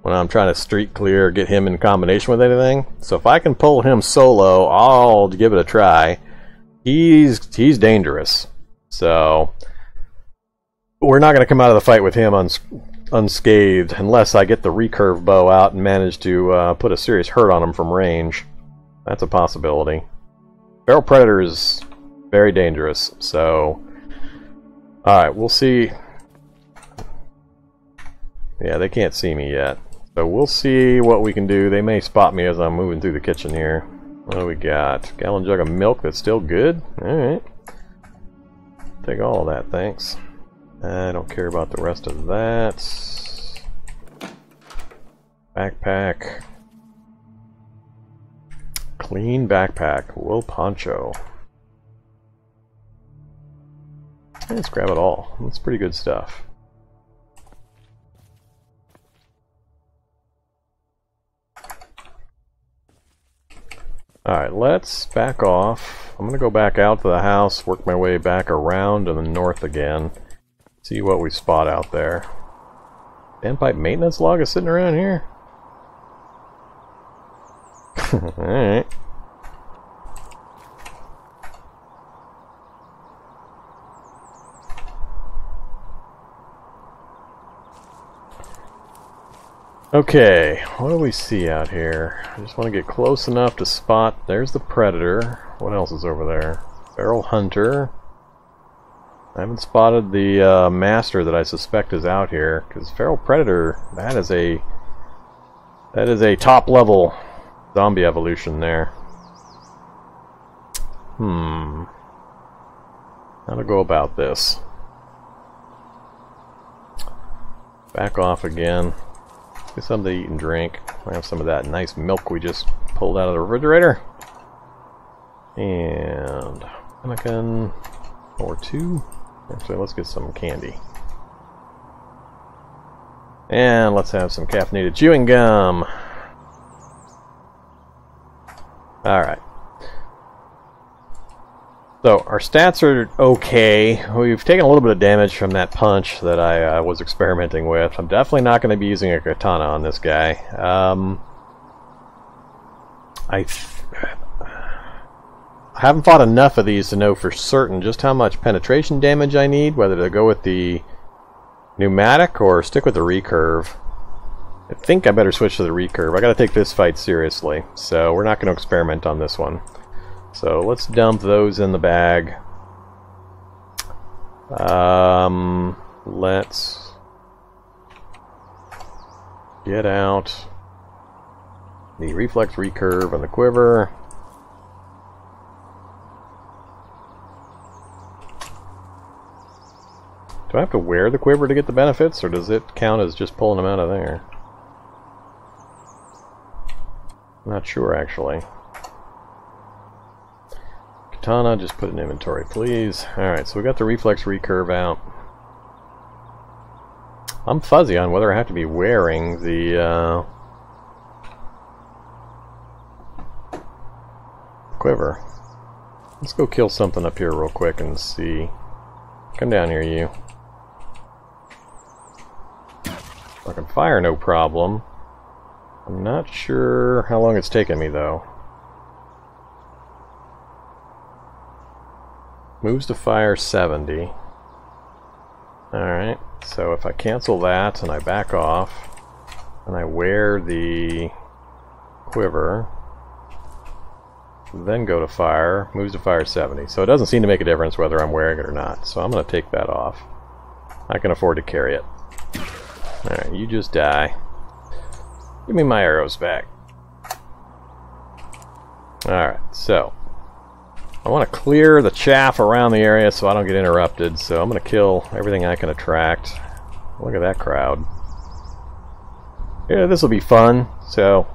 when I'm trying to street clear or get him in combination with anything. So if I can pull him solo, I'll give it a try. He's dangerous. So we're not going to come out of the fight with him unscathed unless I get the recurve bow out and manage to put a serious hurt on him from range. That's a possibility. Feral predator is very dangerous, so alright, we'll see. Yeah, they can't see me yet. So we'll see what we can do. They may spot me as I'm moving through the kitchen here. What do we got? Gallon jug of milk that's still good? Alright. Take all of that, thanks. I don't care about the rest of that. Backpack. Clean backpack. Wool poncho. Let's grab it all. That's pretty good stuff. Alright, let's back off. I'm going to go back out to the house, work my way back around to the north again. See what we spot out there. Standpipe maintenance log is sitting around here? Alright. Okay, what do we see out here? I just want to get close enough to spot. There's the predator. What else is over there? Feral hunter. I haven't spotted the master that I suspect is out here, because feral predator, that is a top level zombie evolution there. How to go about this? Back off again. Get something to eat and drink. I have some of that nice milk we just pulled out of the refrigerator. And ramekin or two. Actually, let's get some candy. And let's have some caffeinated chewing gum. Alright. So, our stats are okay. We've taken a little bit of damage from that punch that I was experimenting with. I'm definitely not going to be using a katana on this guy. I haven't fought enough of these to know for certain just how much penetration damage I need, whether to go with the pneumatic or stick with the recurve. I think I better switch to the recurve. I gotta take this fight seriously, so we're not going to experiment on this one. So let's dump those in the bag. Let's get out the reflex recurve and the quiver. Do I have to wear the quiver to get the benefits, or does it count as just pulling them out of there? I'm not sure, actually. Katana, just put in inventory, please. Alright, so we got the reflex recurve out. I'm fuzzy on whether I have to be wearing the quiver. Let's go kill something up here real quick and see. Come down here, you. I can fire, no problem. I'm not sure how long it's taken me, though. Moves to fire 70. Alright, so if I cancel that and I back off, and I wear the quiver, then go to fire, moves to fire 70. So it doesn't seem to make a difference whether I'm wearing it or not. So I'm going to take that off. I can afford to carry it. Alright, you just die. Give me my arrows back. Alright, so I want to clear the chaff around the area so I don't get interrupted. So I'm going to kill everything I can attract. Look at that crowd. Yeah, this will be fun. So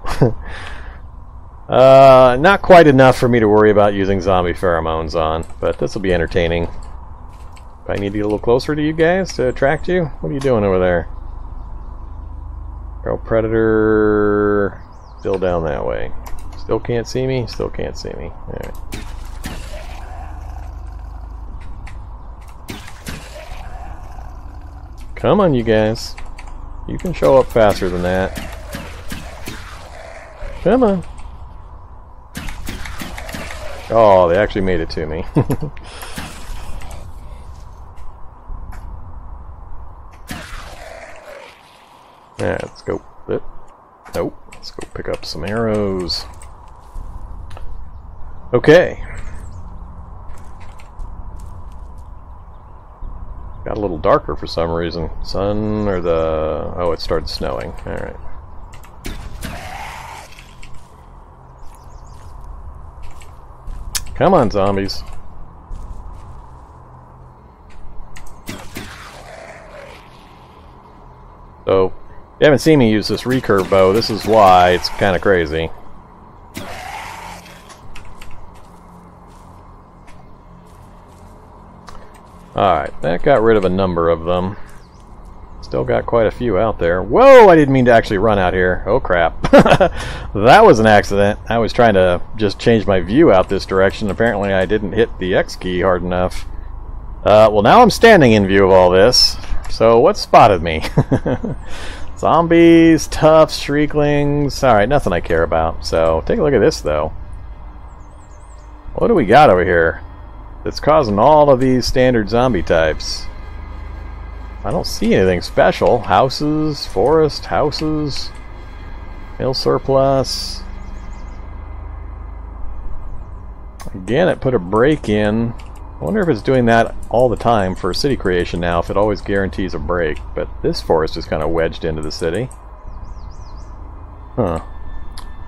not quite enough for me to worry about using zombie pheromones on, but this will be entertaining. Do I need to get a little closer to you guys to attract you? What are you doing over there? Feral predator still down that way. Still can't see me? Still can't see me. Alright. Come on, you guys. You can show up faster than that. Come on. Oh, they actually made it to me. Alright, let's go. Nope. Let's go pick up some arrows. Okay. Got a little darker for some reason. Sun or the... Oh, it started snowing. Alright. Come on, zombies. So, you haven't seen me use this recurve bow. This is why it's kind of crazy. Alright, that got rid of a number of them. Still got quite a few out there. Whoa, I didn't mean to actually run out here. Oh crap. That was an accident. I was trying to just change my view out this direction. Apparently I didn't hit the X key hard enough. Well, now I'm standing in view of all this. So what spotted me? Zombies, toughs, shrieklings. Alright, nothing I care about. So take a look at this though. What do we got over here that's causing all of these standard zombie types? I don't see anything special. Houses, forest, houses, mill surplus. Again, it put a break in. I wonder if it's doing that all the time for city creation now, if it always guarantees a break. But this forest is kind of wedged into the city. Huh.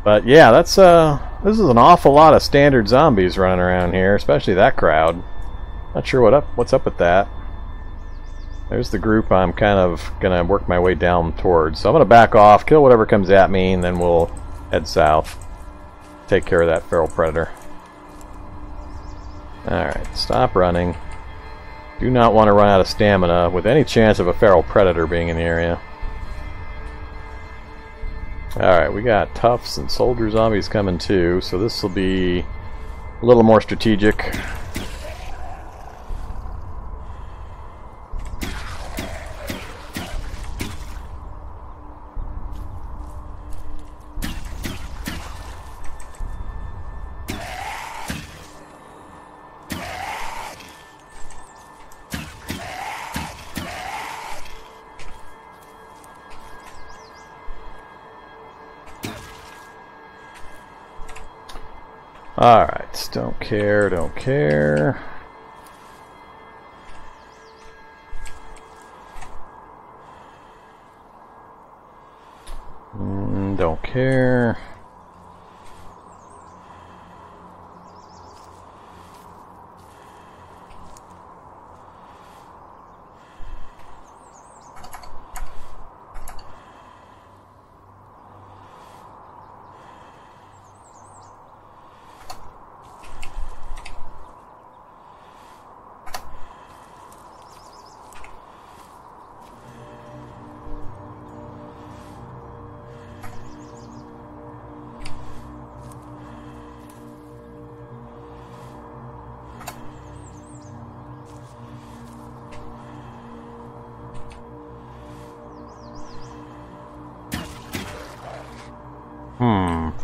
But yeah, that's this is an awful lot of standard zombies running around here, especially that crowd. Not sure what's up with that. There's the group I'm kind of gonna work my way down towards. So I'm gonna back off, kill whatever comes at me, and then we'll head south. Take care of that feral predator. Alright, stop running. Do not want to run out of stamina with any chance of a feral predator being in the area. Alright, we got toughs and soldier zombies coming too, so this will be a little more strategic. Alright, don't care, don't care. Don't care.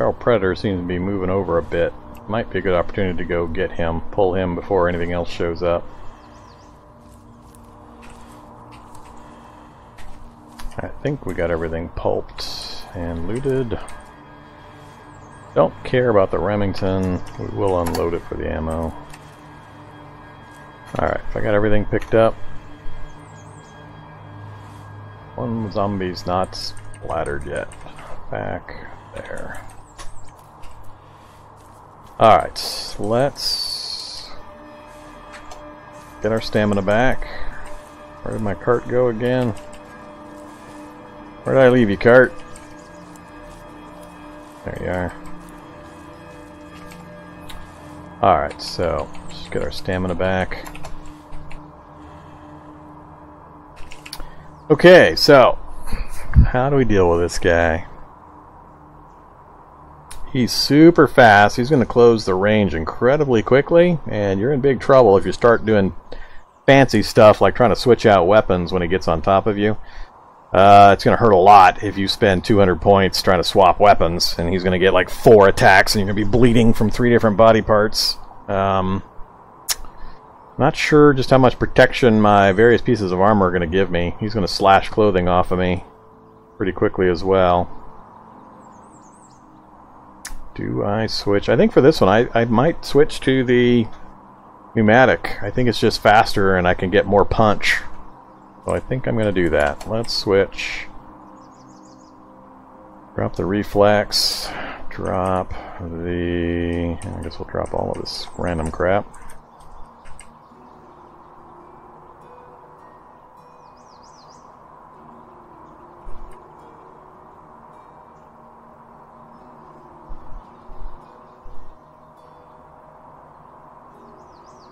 Feral Predator seems to be moving over a bit. Might be a good opportunity to go get him, pull him before anything else shows up. I think we got everything pulped and looted. Don't care about the Remington. We will unload it for the ammo. Alright, if I got everything picked up. One zombie's not splattered yet. Back there. Alright, let's get our stamina back. Where did my cart go again? Where did I leave you, cart? There you are. Alright, so just get our stamina back. Okay, so how do we deal with this guy? He's super fast. He's going to close the range incredibly quickly, and you're in big trouble if you start doing fancy stuff like trying to switch out weapons when he gets on top of you. It's going to hurt a lot if you spend 200 points trying to swap weapons, and he's going to get like 4 attacks, and you're going to be bleeding from 3 different body parts. Not sure just how much protection my various pieces of armor are going to give me. He's going to slash clothing off of me pretty quickly as well. Do I switch? I think for this one I might switch to the Pneumatic. I think it's just faster and I can get more punch. So I think I'm going to do that. Let's switch. Drop the reflex. Drop the... I guess we'll drop all of this random crap.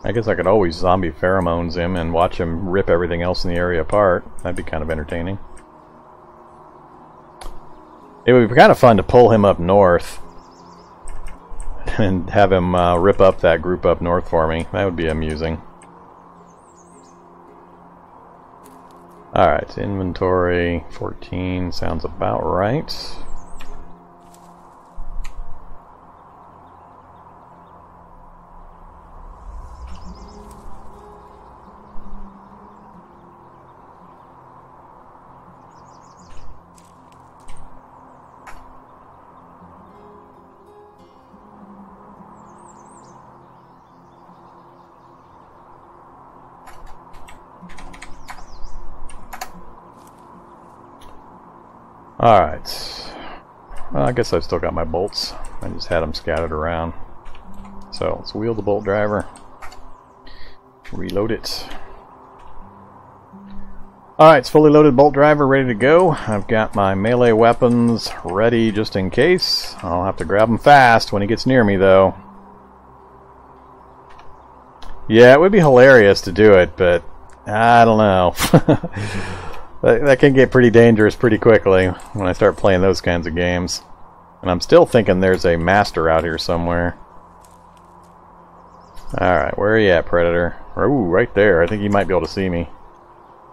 I guess I could always zombie Pheromones him and watch him rip everything else in the area apart. That'd be kind of entertaining. It would be kind of fun to pull him up north and have him rip up that group up north for me. That would be amusing. Alright, inventory 14 sounds about right. Alright, well, I guess I've still got my bolts. I just had them scattered around. So let's wheel the bolt driver, reload it. Alright, it's fully loaded bolt driver, ready to go. I've got my melee weapons ready just in case. I'll have to grab them fast when he gets near me though. Yeah, it would be hilarious to do it, but I don't know. That can get pretty dangerous pretty quickly when I start playing those kinds of games. And I'm still thinking there's a master out here somewhere. Alright, where are you at, Predator? Ooh, right there. I think he might be able to see me.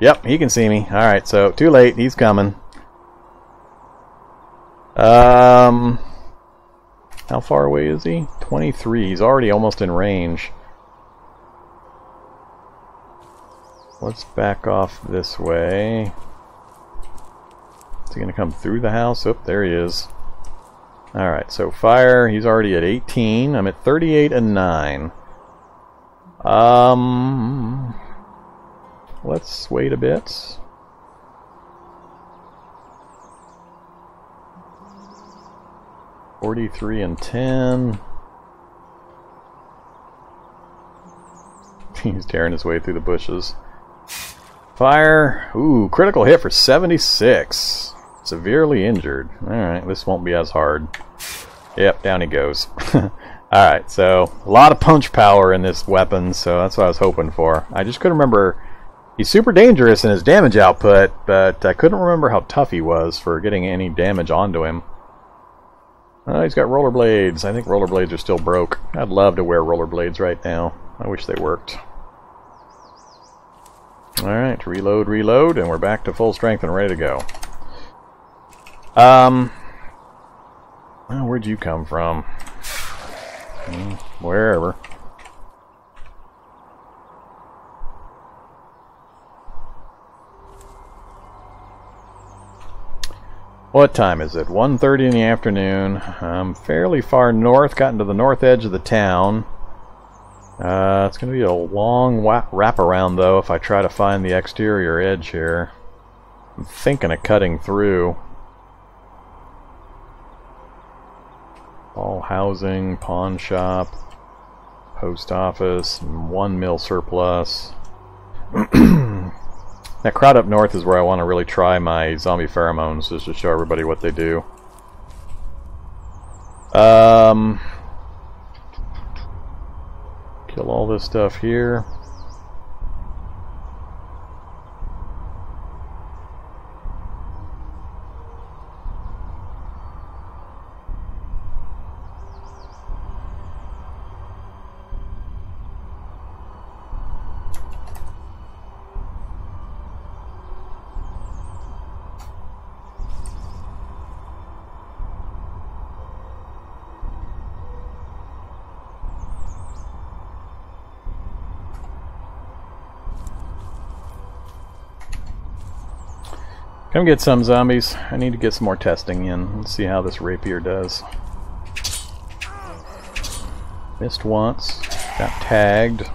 Yep, he can see me. Alright, so too late. He's coming. How far away is he? 23. He's already almost in range. Let's back off this way. Is he going to come through the house? Oh, there he is. Alright, so fire. He's already at 18. I'm at 38 and 9. Let's wait a bit. $43 and 10. He's tearing his way through the bushes. Fire. Ooh, critical hit for 76. Severely injured. Alright, this won't be as hard. Yep, down he goes. Alright, so a lot of punch power in this weapon, so that's what I was hoping for. I just couldn't remember. He's super dangerous in his damage output, but I couldn't remember how tough he was for getting any damage onto him. Oh, he's got rollerblades. I think rollerblades are still broke. I'd love to wear rollerblades right now. I wish they worked. Alright, reload, reload, and we're back to full strength and ready to go. Well, Where'd you come from? Wherever. What time is it? 1:30 in the afternoon. I'm fairly far north, gotten to the north edge of the town. It's going to be a long wraparound, though, if I try to find the exterior edge here. I'm thinking of cutting through. All housing, pawn shop, post office, 1 mil surplus. That crowd up north is where I want to really try my zombie pheromones, just to show everybody what they do. Kill all this stuff here. Come get some, zombies. I need to get some more testing in. Let's see how this rapier does. Missed once. Got tagged.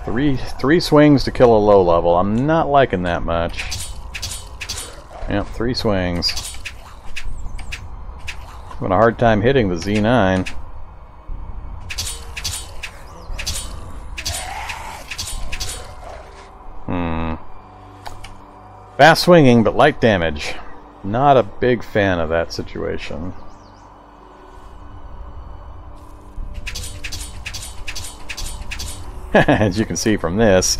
Three swings to kill a low level. I'm not liking that much. Yep, 3 swings. Having a hard time hitting the Z9. Fast swinging, but light damage. Not a big fan of that situation. As you can see from this,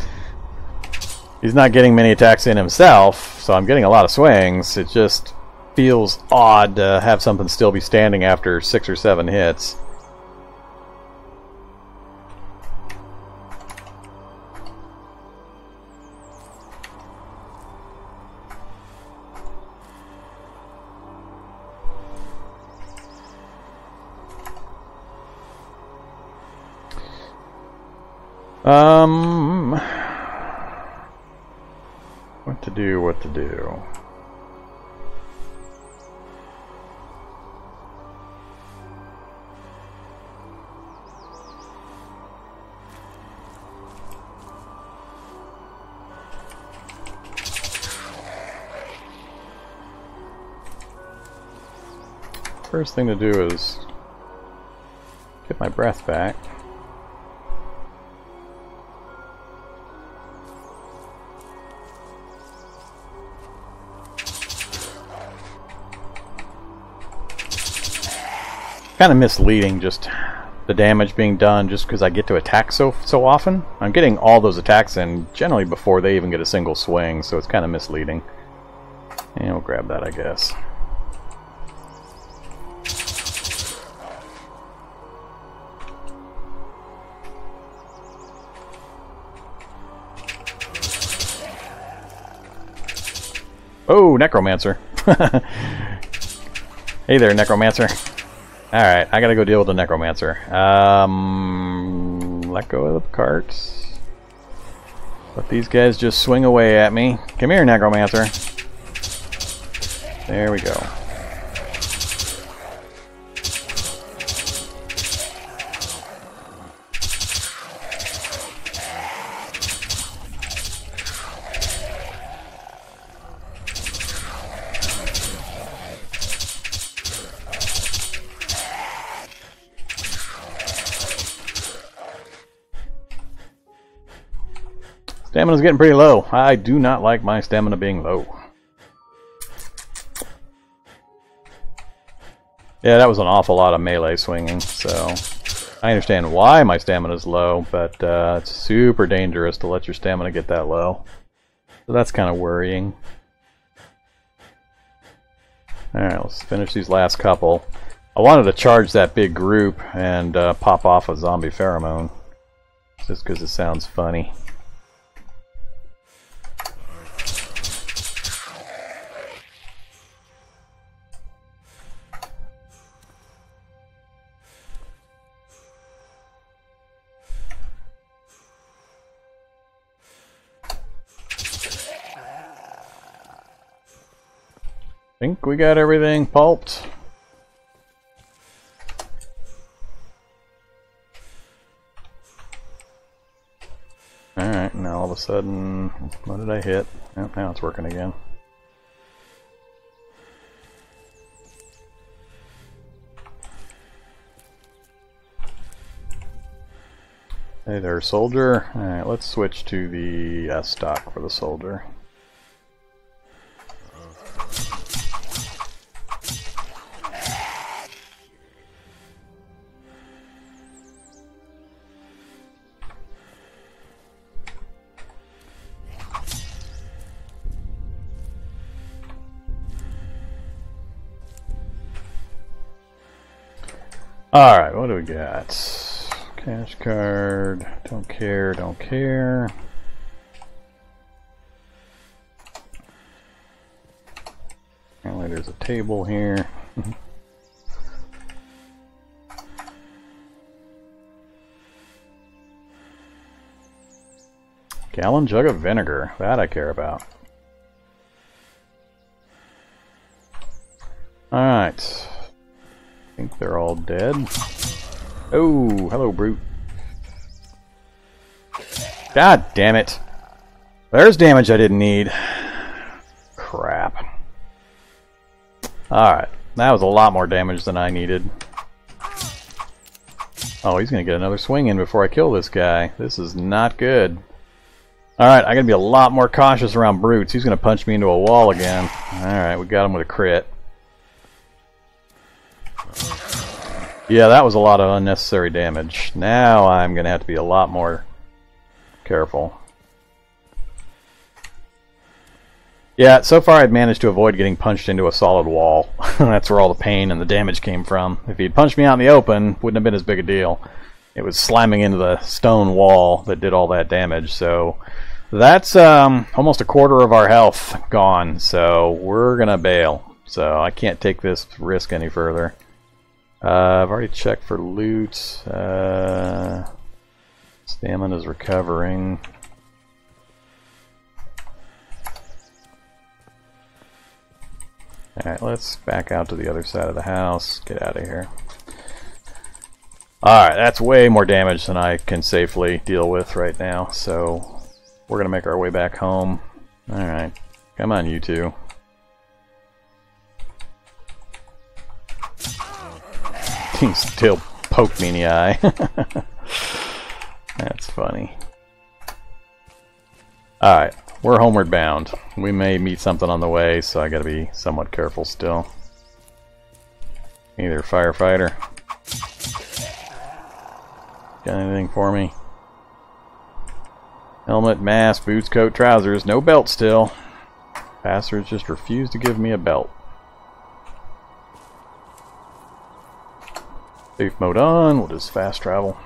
he's not getting many attacks in himself, so I'm getting a lot of swings. It just feels odd to have something still be standing after 6 or 7 hits. What to do. First thing to do is get my breath back. Kind of misleading, just the damage being done just because I get to attack so often. I'm getting all those attacks in generally before they even get a single swing, so it's kind of misleading. And we'll grab that, I guess. Oh, Necromancer. Hey there, Necromancer. Alright, I gotta go deal with the Necromancer. Let go of the carts. Let these guys just swing away at me. Come here, Necromancer. There we go. Stamina's getting pretty low. I do not like my stamina being low. Yeah, that was an awful lot of melee swinging, so I understand why my stamina's low, but it's super dangerous to let your stamina get that low. So that's kind of worrying. Alright, let's finish these last couple. I wanted to charge that big group and pop off a zombie pheromone, just because it sounds funny. Think we got everything pulped. Alright, now all of a sudden, what did I hit? Oh, now it's working again. Hey there, soldier. Alright, let's switch to the S stock for the soldier. Alright, what do we got? Cash card, don't care, don't care. Apparently there's a table here. Gallon jug of vinegar, that I care about. Alright. I think they're all dead. Oh, hello, brute. God damn it. There's damage I didn't need. Crap. Alright, that was a lot more damage than I needed. Oh, he's gonna get another swing in before I kill this guy. This is not good. Alright, I gotta be a lot more cautious around brutes. He's gonna punch me into a wall again. Alright, we got him with a crit. Yeah, that was a lot of unnecessary damage. Now I'm going to have to be a lot more careful. Yeah, so far I'd managed to avoid getting punched into a solid wall. That's where all the pain and the damage came from. If he'd punched me out in the open, wouldn't have been as big a deal. It was slamming into the stone wall that did all that damage. So that's almost a quarter of our health gone. So we're going to bail. So I can't take this risk any further. I've already checked for loot. Stamina's recovering. Alright, let's back out to the other side of the house. Get out of here. Alright, that's way more damage than I can safely deal with right now. So, we're going to make our way back home. Alright, come on you two. He still poked me in the eye. That's funny. Alright, we're homeward bound. We may meet something on the way, so I gotta be somewhat careful still. Either firefighter. Got anything for me? Helmet, mask, boots, coat, trousers. No belt still. Passers just refuse to give me a belt. Safe mode on, we'll just fast travel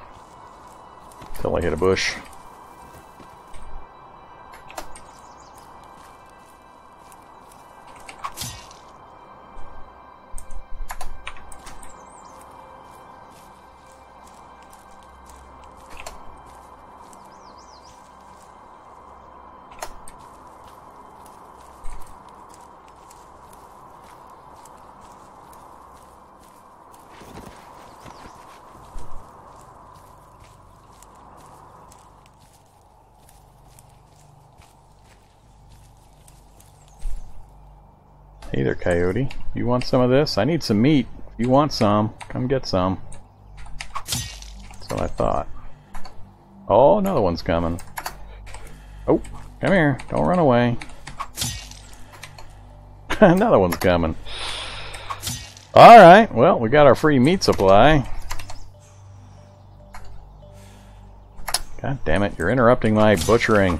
until I hit a bush. Hey there, coyote. You want some of this? I need some meat. If you want some, come get some. That's what I thought. Oh, another one's coming. Oh, come here. Don't run away. Another one's coming. Alright, well, we got our free meat supply. God damn it, you're interrupting my butchering.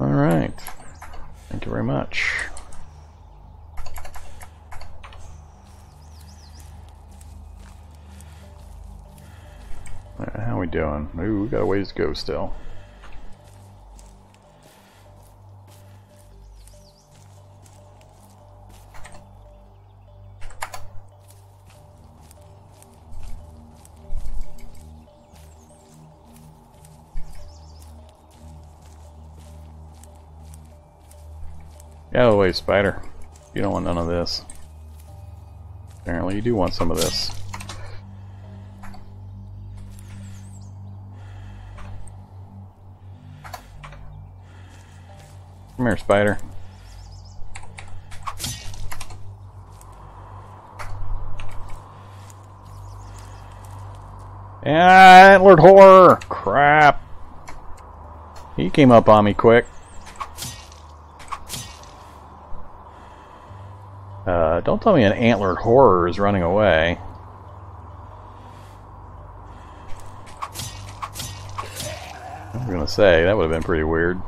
Alright. Thank you very much. How are we doing? Ooh, we got a ways to go still. Get out of the way, spider. You don't want none of this. Apparently you do want some of this. Come here, spider. Ah, antlered horror! Crap! He came up on me quick. Don't tell me an antlered horror is running away. I was gonna say, that would have been pretty weird.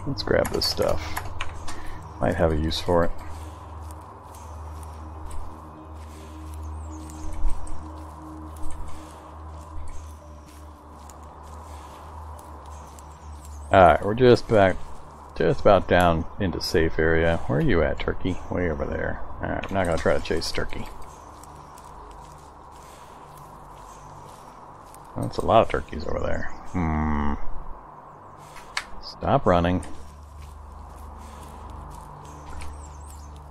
Let's grab this stuff. Might have a use for it. Alright, we're just about down into safe area. Where are you at, turkey? Way over there. Alright, I'm not gonna try to chase turkey. That's a lot of turkeys over there. Stop running.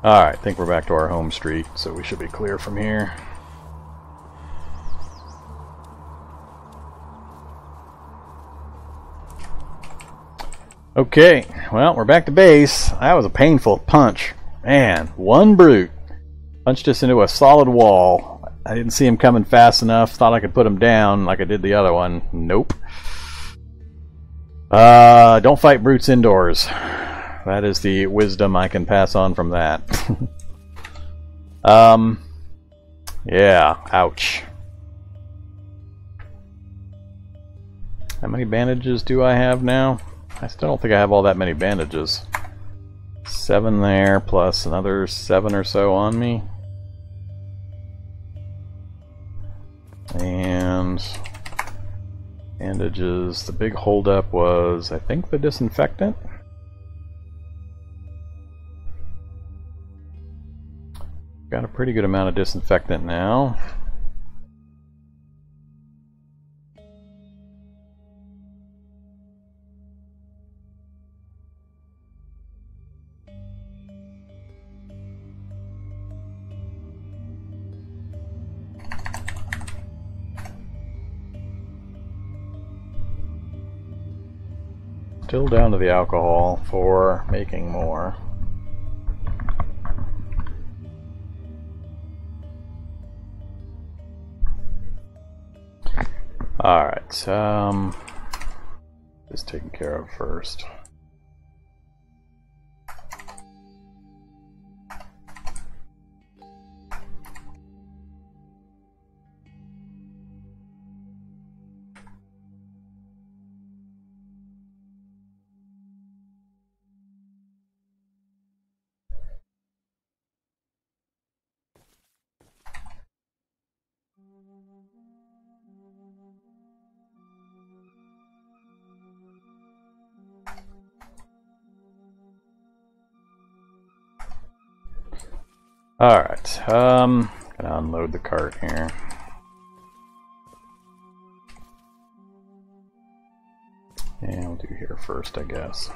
Alright, I think we're back to our home street, so we should be clear from here. Okay, well, we're back to base. That was a painful punch. Man, one brute punched us into a solid wall. I didn't see him coming fast enough. Thought I could put him down like I did the other one. Nope. Don't fight brutes indoors. That is the wisdom I can pass on from that. Yeah, ouch. How many bandages do I have now? I still don't think I have all that many bandages. 7 there, plus another 7 or so on me. And bandages. The big holdup was, I think, the disinfectant. Got a pretty good amount of disinfectant now. Still down to the alcohol for making more. Alright, this taken care of first. Alright, gonna unload the cart here. And we'll do here first, I guess.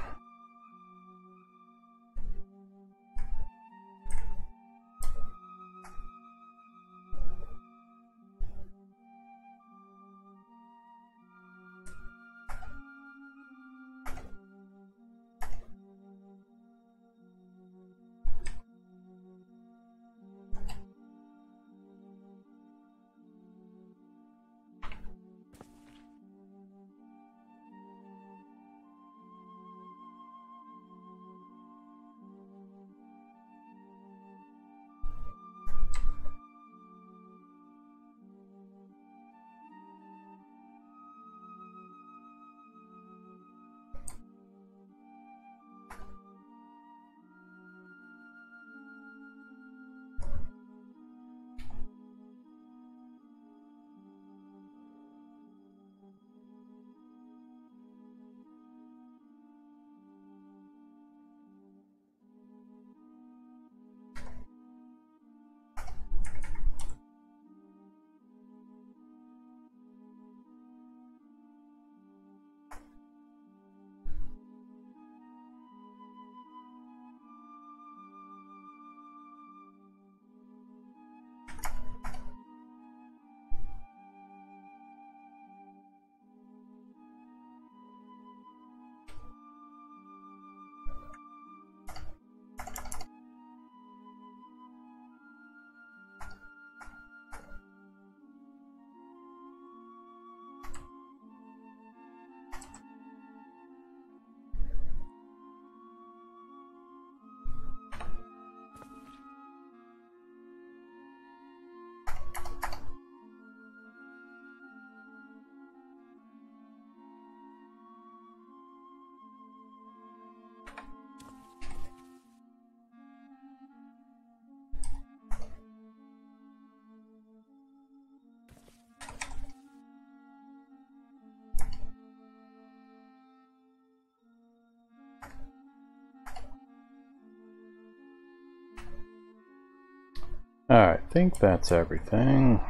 Alright, I think that's everything.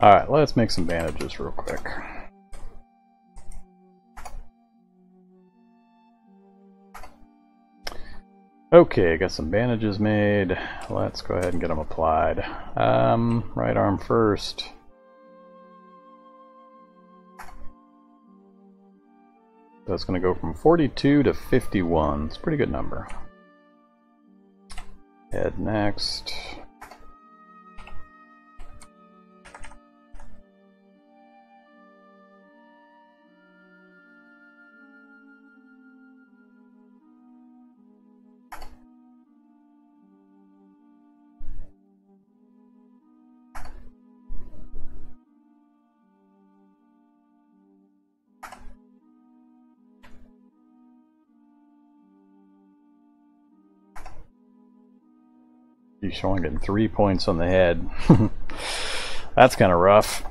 Alright, let's make some bandages real quick. Okay, got some bandages made. Let's go ahead and get them applied. Right arm first. So it's going to go from 42 to 51. It's a pretty good number. Head next. He's only getting 3 points on the head. That's kind of rough.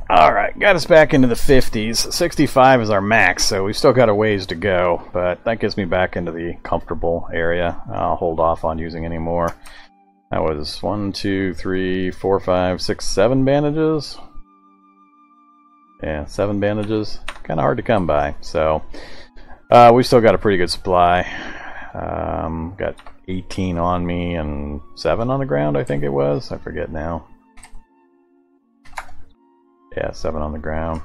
Alright, got us back into the 50s. 65 is our max, so we still got a ways to go, but that gets me back into the comfortable area. I'll hold off on using any more. That was 1, 2, 3, 4, 5, 6, 7 bandages. Yeah, 7 bandages. Kind of hard to come by, so we still got a pretty good supply. Got 18 on me and 7 on the ground, I think it was. I forget now. Yeah, 7 on the ground.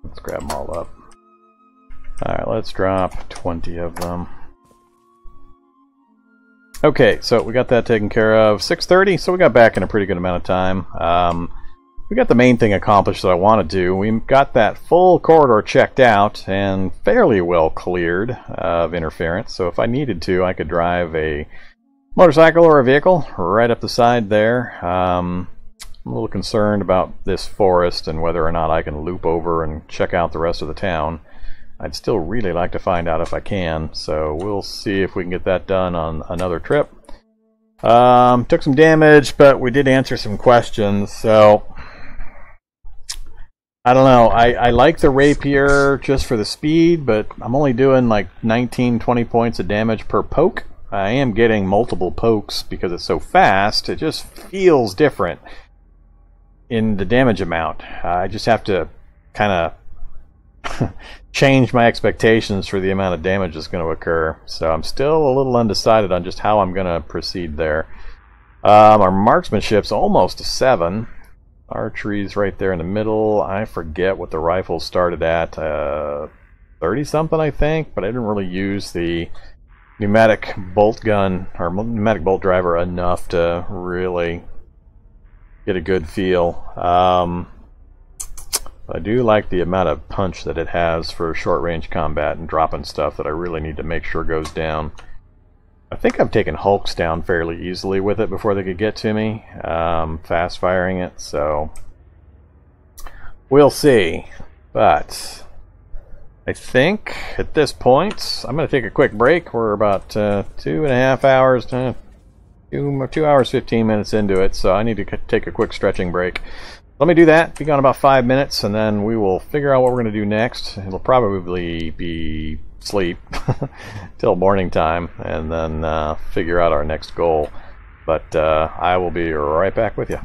Let's grab them all up. Alright, let's drop 20 of them. Okay, so we got that taken care of. 6:30, so we got back in a pretty good amount of time. We got the main thing accomplished that I want to do. We got that full corridor checked out and fairly well cleared of interference. So if I needed to, I could drive a motorcycle or a vehicle right up the side there. I'm a little concerned about this forest and whether or not I can loop over and check out the rest of the town. I'd still really like to find out if I can, so we'll see if we can get that done on another trip. Took some damage, but we did answer some questions, so I don't know. I like the rapier just for the speed, but I'm only doing like 19-20 points of damage per poke. I am getting multiple pokes because it's so fast. It just feels different in the damage amount. I just have to kind of change my expectations for the amount of damage that's going to occur. So I'm still a little undecided on just how I'm going to proceed there. Our marksmanship's almost a 7. Archery's right there in the middle. I forget what the rifle started at. 30 something, I think, but I didn't really use the pneumatic bolt gun or pneumatic bolt driver enough to really get a good feel. I do like the amount of punch that it has for short range combat and dropping stuff that I really need to make sure goes down. I think I've taken Hulks down fairly easily with it before they could get to me, fast firing it, so we'll see. But I think at this point I'm going to take a quick break. We're about 2.5 hours, 2 hours 15 minutes into it, so I need to take a quick stretching break. Let me do that, be gone about 5 minutes, and then we will figure out what we're going to do next. It'll probably be sleep till morning time, and then figure out our next goal. But I will be right back with you.